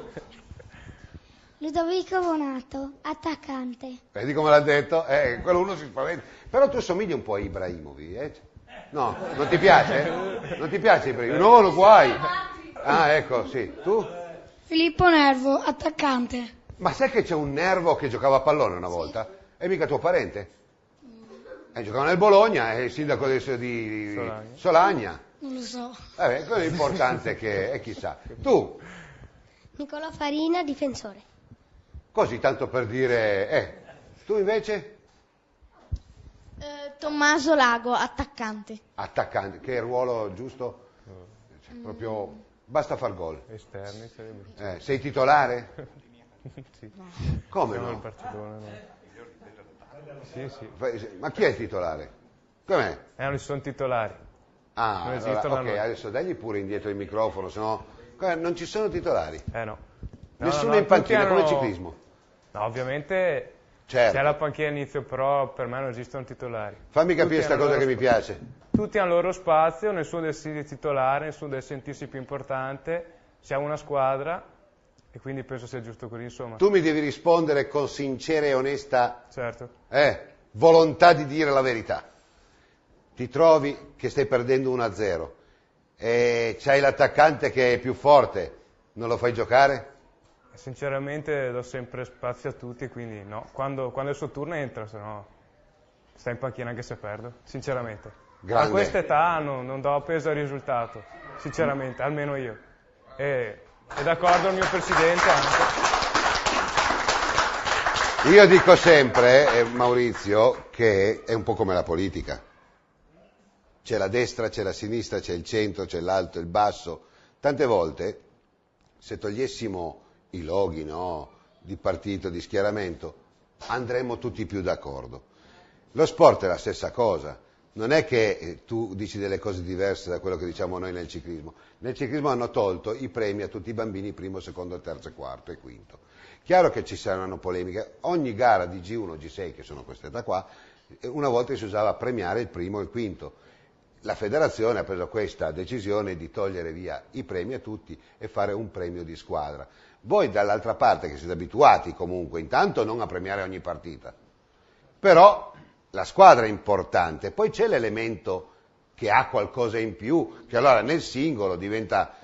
Ludovico Bonato, attaccante. Vedi come l'ha detto? Quello uno si spaventa. Però tu somigli un po' a Ibrahimovic, No, non ti piace? Non ti piace Ibrahimovic? No, non guai. Ecco, sì. Tu? Filippo Nervo, attaccante. Ma sai che c'è un Nervo che giocava a pallone una volta? È mica tuo parente? Giocava nel Bologna, è il sindaco di Solagna. Non lo so. Quello è importante che chissà. Tu? Nicolò Farina, difensore. Così, tanto per dire... Tu invece? Tommaso Lago, attaccante. Attaccante, che è il ruolo giusto? Cioè, proprio... Basta far gol. Esterni sarebbe. Sei titolare? Sì. Come Siamo no? il Barcellona, no? Sì. Ma chi è il titolare? Com'è? Non ci sono titolari. Non esistono. Ok, adesso dagli pure indietro il microfono, sennò non ci sono titolari. No. Nessuno in panchina, come il ciclismo. No, ovviamente certo. C'è la panchina inizio, però per me non esistono titolari. Fammi capire questa cosa che mi piace. Tutti hanno il loro spazio, nessuno deve essere titolare, nessuno deve sentirsi più importante. Siamo una squadra e quindi penso sia giusto così, insomma. Tu mi devi rispondere con sincera e onesta volontà di dire la verità. Ti trovi che stai perdendo 1-0 e c'hai l'attaccante che è più forte, non lo fai giocare? Sinceramente do sempre spazio a tutti, quindi no. Quando è il suo turno entra, se no sta in panchina anche se perdo, sinceramente. Grande. A questa età non do peso al risultato, sinceramente, almeno io. E d'accordo il mio presidente anche. Io dico sempre, Maurizio, che è un po' come la politica. C'è la destra, c'è la sinistra, c'è il centro, c'è l'alto e il basso. Tante volte, se togliessimo i loghi, di partito, di schieramento, andremmo tutti più d'accordo. Lo sport è la stessa cosa. Non è che tu dici delle cose diverse da quello che diciamo noi nel ciclismo. Nel ciclismo hanno tolto i premi a tutti i bambini primo, secondo, terzo, quarto e quinto. Chiaro che ci saranno polemiche. Ogni gara di G1, G6, che sono queste età qua, una volta si usava premiare il primo e il quinto. La federazione ha preso questa decisione di togliere via i premi a tutti e fare un premio di squadra. Voi dall'altra parte, che siete abituati comunque, intanto non a premiare ogni partita, però la squadra è importante, poi c'è l'elemento che ha qualcosa in più, che allora nel singolo diventa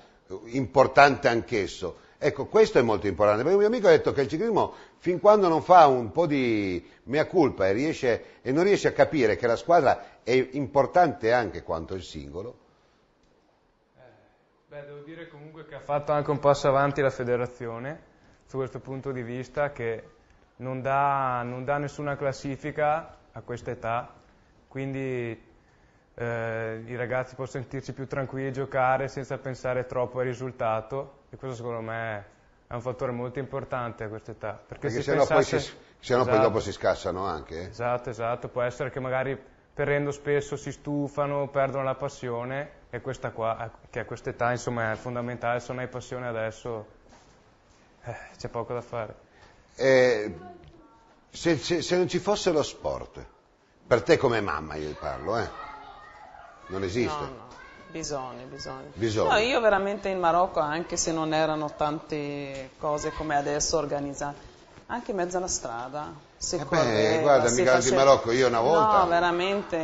importante anch'esso. Ecco, questo è molto importante, perché un mio amico ha detto che il ciclismo, fin quando non fa un po' di mea culpa e non riesce a capire che la squadra è importante anche quanto il singolo. Devo dire comunque che ha fatto anche un passo avanti la federazione, su questo punto di vista, che non dà nessuna classifica a questa età, quindi i ragazzi possono sentirsi più tranquilli a giocare senza pensare troppo al risultato, e questo secondo me è un fattore molto importante a questa età. Perché sennò poi dopo si scassano anche. Esatto, può essere che magari perdendo spesso si stufano, perdono la passione, e questa qua, che a questa età insomma è fondamentale. Se non hai passione adesso c'è poco da fare. Se non ci fosse lo sport, per te come mamma io parlo, non esiste? No. Bisogna. Bisogna. No, io veramente in Marocco, anche se non erano tante cose come adesso organizzate, anche in mezzo alla strada si correva, guarda, mi in Marocco io una volta. No, veramente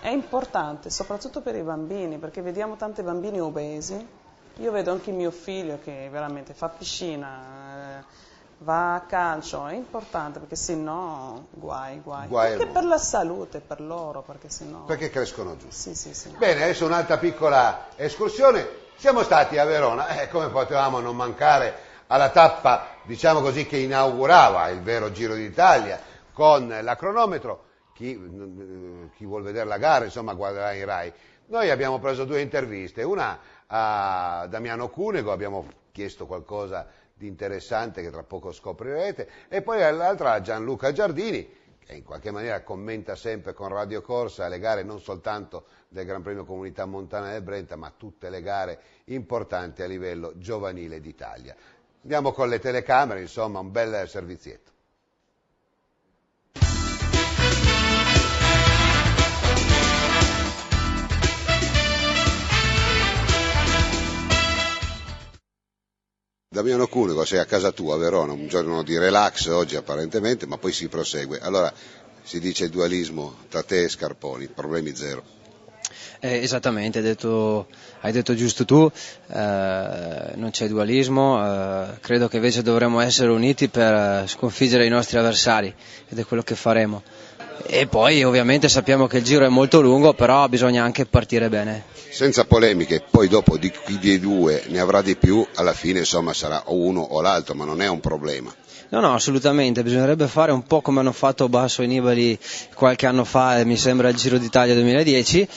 è importante, soprattutto per i bambini, perché vediamo tanti bambini obesi. Io vedo anche mio figlio che veramente fa piscina, va a calcio, è importante, perché sennò guai. Anche per la salute, per loro, perché sennò... Perché crescono giù. Sì. Bene, adesso un'altra piccola escursione. Siamo stati a Verona, come potevamo non mancare alla tappa, diciamo così, che inaugurava il vero Giro d'Italia, con la cronometro. Chi vuol vedere la gara, insomma, guarderà in Rai. Noi abbiamo preso 2 interviste, una a Damiano Cunego, abbiamo chiesto qualcosa di interessante che tra poco scoprirete, e poi l'altra a Gianluca Giardini, che in qualche maniera commenta sempre con Radio Corsa le gare non soltanto del Gran Premio Comunità Montana del Brenta, ma tutte le gare importanti a livello giovanile d'Italia. Andiamo con le telecamere, insomma, un bel servizietto. Damiano Cunego, sei a casa tua a Verona, un giorno di relax oggi apparentemente, ma poi si prosegue. Allora, si dice il dualismo tra te e Scarponi, problemi zero. Esattamente, hai detto giusto tu, non c'è dualismo, credo che invece dovremmo essere uniti per sconfiggere i nostri avversari, ed è quello che faremo. E poi ovviamente sappiamo che il giro è molto lungo, però bisogna anche partire bene. Senza polemiche, poi dopo di chi dei due ne avrà di più, alla fine insomma sarà o uno o l'altro, ma non è un problema. No, assolutamente, bisognerebbe fare un po' come hanno fatto Basso e Nibali qualche anno fa, mi sembra il Giro d'Italia 2010,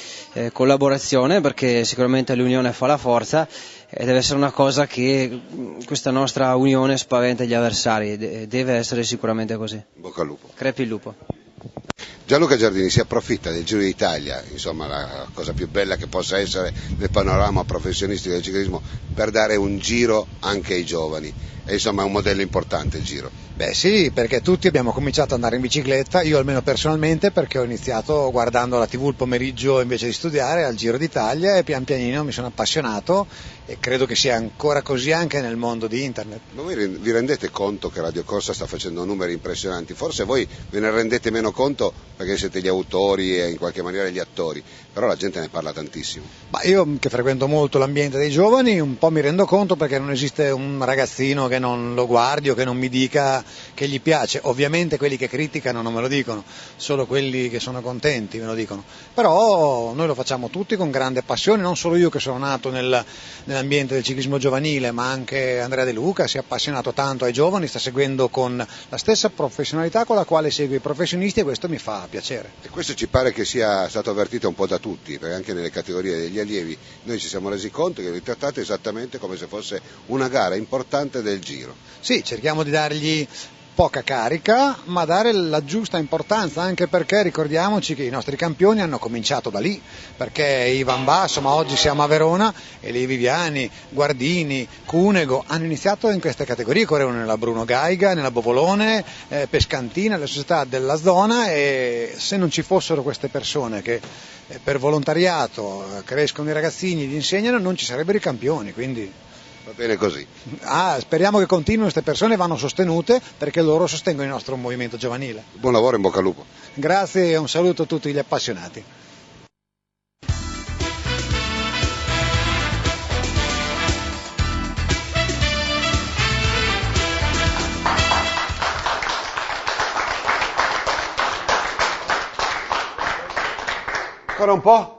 collaborazione, perché sicuramente l'unione fa la forza, e deve essere una cosa che questa nostra unione spaventa gli avversari, deve essere sicuramente così. Bocca al lupo. Crepi il lupo. Gianluca Giardini si approfitta del Giro d'Italia, insomma la cosa più bella che possa essere nel panorama professionistico del ciclismo, per dare un giro anche ai giovani, e insomma è un modello importante il Giro. Beh sì, perché tutti abbiamo cominciato ad andare in bicicletta, io almeno personalmente, perché ho iniziato guardando la TV il pomeriggio invece di studiare al Giro d'Italia, e pian pianino mi sono appassionato, e credo che sia ancora così anche nel mondo di internet. Ma voi vi rendete conto che Radio Corsa sta facendo numeri impressionanti? Forse voi ve ne rendete meno conto perché siete gli autori e in qualche maniera gli attori, però la gente ne parla tantissimo. Ma io che frequento molto l'ambiente dei giovani un po' mi rendo conto, perché non esiste un ragazzino che non lo guardi o che non mi dica che gli piace. Ovviamente quelli che criticano non me lo dicono, solo quelli che sono contenti me lo dicono, però noi lo facciamo tutti con grande passione, non solo io che sono nato nell'ambiente del ciclismo giovanile, ma anche Andrea De Luca si è appassionato tanto ai giovani, sta seguendo con la stessa professionalità con la quale segue i professionisti, e questo mi fa piacere. E questo ci pare che sia stato avvertito un po' da tutti, perché anche nelle categorie degli allievi noi ci siamo resi conto che li trattate esattamente come se fosse una gara importante del Giro. Sì, cerchiamo di dargli poca carica, ma dare la giusta importanza, anche perché ricordiamoci che i nostri campioni hanno cominciato da lì, perché Ivan Basso, ma oggi siamo a Verona, e Lei Viviani, Guardini, Cunego hanno iniziato in queste categorie, correvano nella Bruno Gaiga, nella Bovolone, Pescantina, le società della zona, e se non ci fossero queste persone che per volontariato crescono i ragazzini e gli insegnano, non ci sarebbero i campioni, quindi... Va bene così. Speriamo che continuino, queste persone vanno sostenute, perché loro sostengono il nostro movimento giovanile. Buon lavoro, in bocca al lupo. Grazie e un saluto a tutti gli appassionati. Ancora un po'?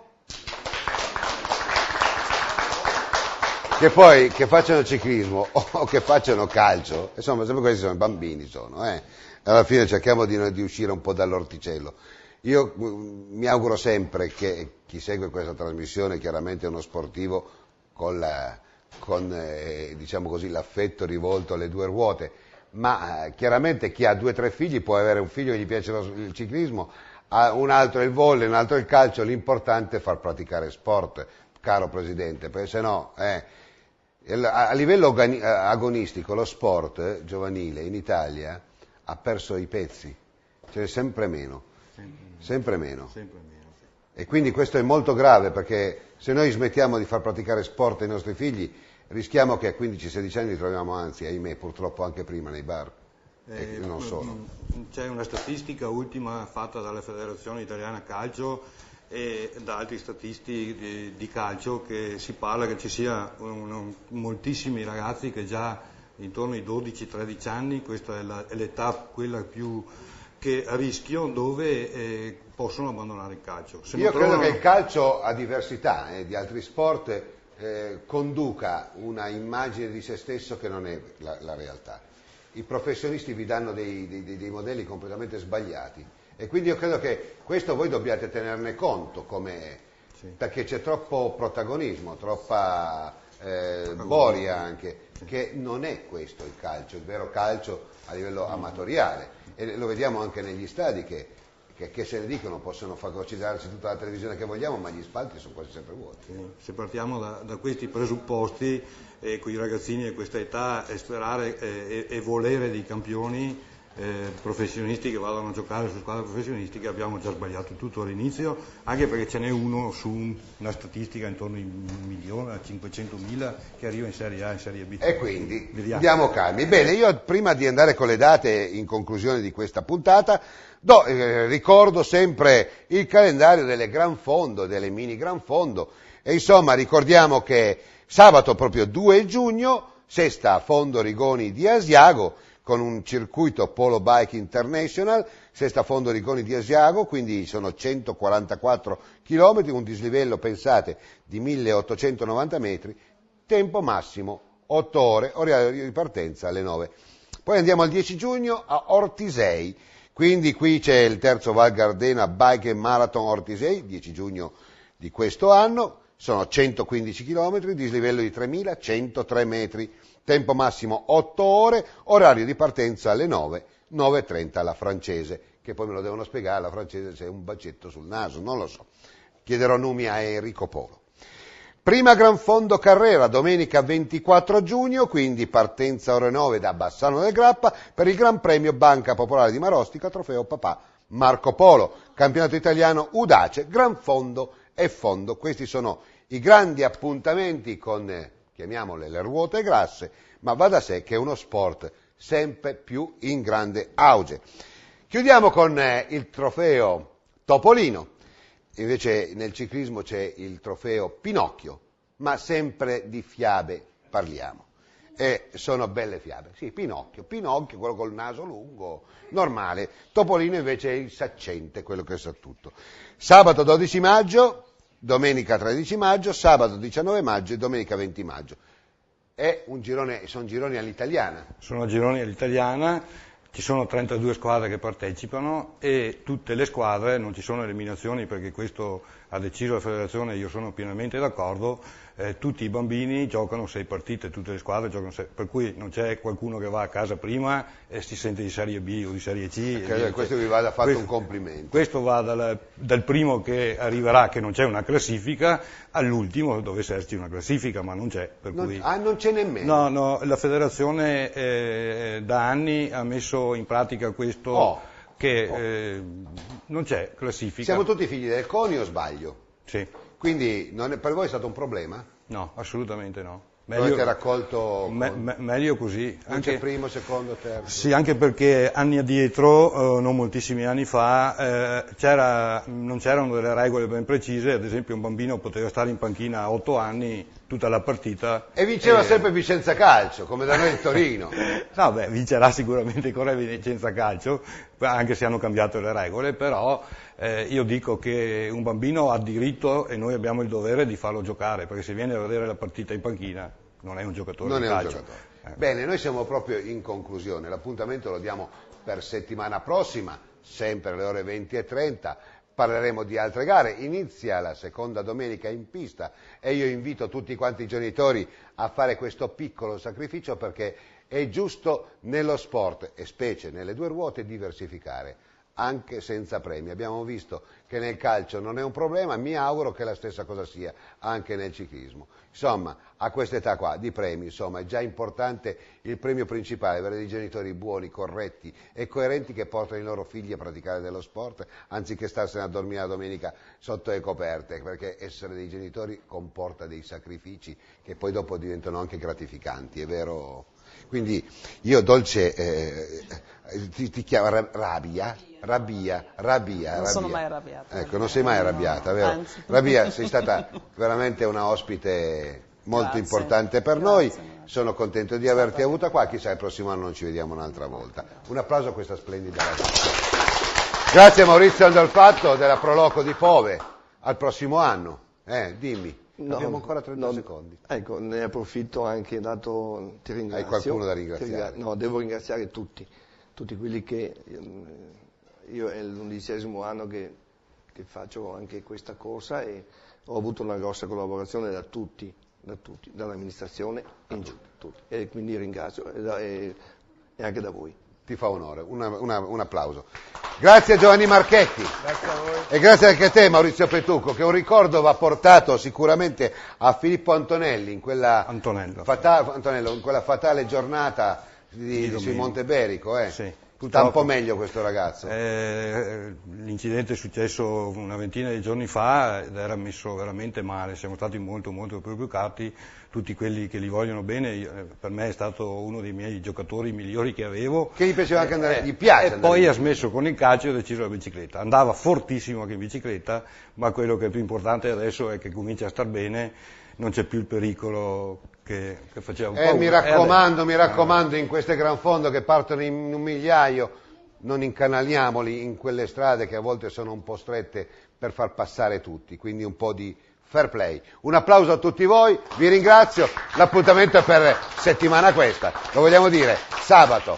Che poi che facciano ciclismo o che facciano calcio, insomma, sempre questi sono bambini, alla fine cerchiamo di uscire un po' dall'orticello. Io mi auguro sempre che chi segue questa trasmissione chiaramente è uno sportivo con diciamo così, l'affetto rivolto alle due ruote, ma chiaramente chi ha 2 o 3 figli può avere un figlio che gli piace il ciclismo, un altro è il volley, un altro è il calcio, l'importante è far praticare sport, caro Presidente, perché se no, a livello agonistico lo sport giovanile in Italia ha perso i pezzi, ce n'è sempre meno, sempre meno. E quindi questo è molto grave, perché se noi smettiamo di far praticare sport ai nostri figli, rischiamo che a 15-16 anni li troviamo, anzi, ahimè, purtroppo anche prima nei bar. E non solo. C'è una statistica ultima fatta dalla Federazione Italiana Calcio e da altri statisti di calcio, che si parla che ci sia moltissimi ragazzi che già intorno ai 12-13 anni, questa è l'età quella più che a rischio, dove possono abbandonare il calcio. Io credo che il calcio, a diversità di altri sport, conduca una immagine di se stesso che non è la realtà. I professionisti vi danno dei modelli completamente sbagliati, e quindi io credo che questo voi dobbiate tenerne conto, perché c'è troppo protagonismo, troppa boria anche, che non è questo il calcio, il vero calcio a livello amatoriale, e lo vediamo anche negli stadi che se ne dicono, possono fagocitarsi tutta la televisione che vogliamo, ma gli spalti sono quasi sempre vuoti. Se partiamo da questi presupposti, con i ragazzini a questa età, sperare e volere dei campioni professionisti che vadano a giocare su squadre professionistiche, abbiamo già sbagliato tutto all'inizio, anche perché ce n'è uno su una statistica intorno a 1.500.000 che arriva in Serie A e in Serie B. E quindi andiamo calmi. Bene, io prima di andare con le date in conclusione di questa puntata ricordo sempre il calendario delle Gran Fondo, delle mini Gran Fondo, e insomma ricordiamo che sabato proprio 2 giugno, sesta Fondo Rigoni di Asiago, con un circuito Polo Bike International, sesta Fondo Rigoni di Asiago, quindi sono 144 km, un dislivello, pensate, di 1890 metri, tempo massimo 8 ore, orario di partenza alle 9. Poi andiamo al 10 giugno a Ortisei, quindi qui c'è il terzo Val Gardena Bike Marathon Ortisei, 10 giugno di questo anno, sono 115 km, dislivello di 3103 metri, tempo massimo 8 ore, orario di partenza alle 9, 9:30 alla Francese, che poi me lo devono spiegare, la Francese c'è un bacetto sul naso, non lo so, chiederò nomi a Enrico Polo. Prima Gran Fondo Carrera, domenica 24 giugno, quindi partenza ore 9 da Bassano del Grappa per il Gran Premio Banca Popolare di Marostica, trofeo papà Marco Polo, campionato italiano Udace, Gran Fondo e Fondo. Questi sono i grandi appuntamenti con, chiamiamole, le ruote grasse, ma va da sé che è uno sport sempre più in grande auge. Chiudiamo con il trofeo Topolino. Invece nel ciclismo c'è il trofeo Pinocchio, ma sempre di fiabe parliamo. E sono belle fiabe. Sì, Pinocchio, quello col naso lungo, normale. Topolino invece è il saccente, quello che sa tutto. Sabato 12 maggio, domenica 13 maggio, sabato 19 maggio e domenica 20 maggio. È un girone, sono gironi all'italiana. Sono gironi all'italiana. Ci sono 32 squadre che partecipano e tutte le squadre, non ci sono eliminazioni perché questo ha deciso la federazione, io sono pienamente d'accordo, tutti i bambini giocano 6 partite, tutte le squadre giocano 6, per cui non c'è qualcuno che va a casa prima e si sente di Serie B o di Serie C. Credo che questo vi vada fatto un complimento. Questo va dal primo che arriverà, che non c'è una classifica, all'ultimo dove esserci una classifica, ma non c'è. Non c'è nemmeno? No, la federazione da anni ha messo in pratica questo che non c'è classifica. Siamo tutti figli del CONI o sbaglio? Sì. Quindi per voi è stato un problema? No, assolutamente no. Avete raccolto meglio così. Anche primo, secondo, terzo? Sì, anche perché anni addietro, non moltissimi anni fa, non c'erano delle regole ben precise, ad esempio un bambino poteva stare in panchina a 8 anni tutta la partita. E vinceva sempre Vicenza Calcio, come da noi il Torino. No, vincerà sicuramente ancora Vicenza Calcio, anche se hanno cambiato le regole, però io dico che un bambino ha diritto e noi abbiamo il dovere di farlo giocare, perché se viene a vedere la partita in panchina non è un giocatore di calcio. Bene, noi siamo proprio in conclusione, l'appuntamento lo diamo per settimana prossima, sempre alle ore 20:30, parleremo di altre gare, inizia la seconda domenica in pista e io invito tutti quanti i genitori a fare questo piccolo sacrificio perché è giusto nello sport e specie nelle due ruote diversificare. anche senza premi. Abbiamo visto che nel calcio non è un problema, mi auguro che la stessa cosa sia anche nel ciclismo. Insomma, a quest'età qua di premi, insomma, è già importante il premio principale, avere dei genitori buoni, corretti e coerenti che portano i loro figli a praticare dello sport, anziché starsene a dormire la domenica sotto le coperte, perché essere dei genitori comporta dei sacrifici che poi dopo diventano anche gratificanti, è vero? Quindi io, Dolce, ti chiamo Rabbia. Non sono mai arrabbiata. Ecco, non sei mai arrabbiata, vero? Anzi. Rabbia, sei stata veramente una ospite molto importante per noi, sono contento di averti avuta qua, chissà il prossimo anno non ci vediamo un'altra volta. Un applauso a questa splendida ragazza. Grazie a Maurizio Andolfatto della Proloco di Pove, al prossimo anno, dimmi. No, abbiamo ancora 30 secondi. Ecco, ne approfitto anche, dato, ti ringrazio. Hai qualcuno da ringraziare? No, devo ringraziare tutti quelli che, io è l'11° anno che faccio anche questa corsa e ho avuto una grossa collaborazione da tutti, dall'amministrazione in giù, tutti. E quindi ringrazio e anche da voi. Ti fa onore, un applauso. Grazie a Giovanni Marchetti. Grazie a voi. E grazie anche a te Maurizio Petucco, che un ricordo va portato sicuramente a Filippo Antonelli in quella fatale giornata sui Monteberico. Sì. Sta un po' meglio questo ragazzo. L'incidente è successo una ventina di giorni fa ed era messo veramente male, siamo stati molto molto preoccupati, tutti quelli che li vogliono bene, per me è stato uno dei miei giocatori migliori che avevo. Che gli piaceva anche andare, gli piace andare. Poi ha smesso con il calcio e ha deciso la bicicletta, andava fortissimo anche in bicicletta, ma quello che è più importante adesso è che comincia a star bene, non c'è più il pericolo che faceva un po'. Mi raccomando, in queste gran fondo che partono in un migliaio, non incanaliamoli in quelle strade che a volte sono un po' strette per far passare tutti, quindi un po' di fair play. Un applauso a tutti voi, vi ringrazio, l'appuntamento è per settimana questa, lo vogliamo dire, sabato,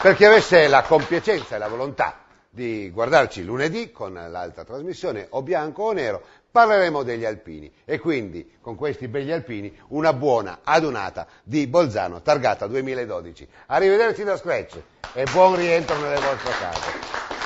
per chi avesse la compiacenza e la volontà di guardarci lunedì con l'altra trasmissione, o bianco o nero, parleremo degli alpini e quindi con questi begli alpini una buona adunata di Bolzano targata 2012. Arrivederci da Scratch e buon rientro nelle vostre case.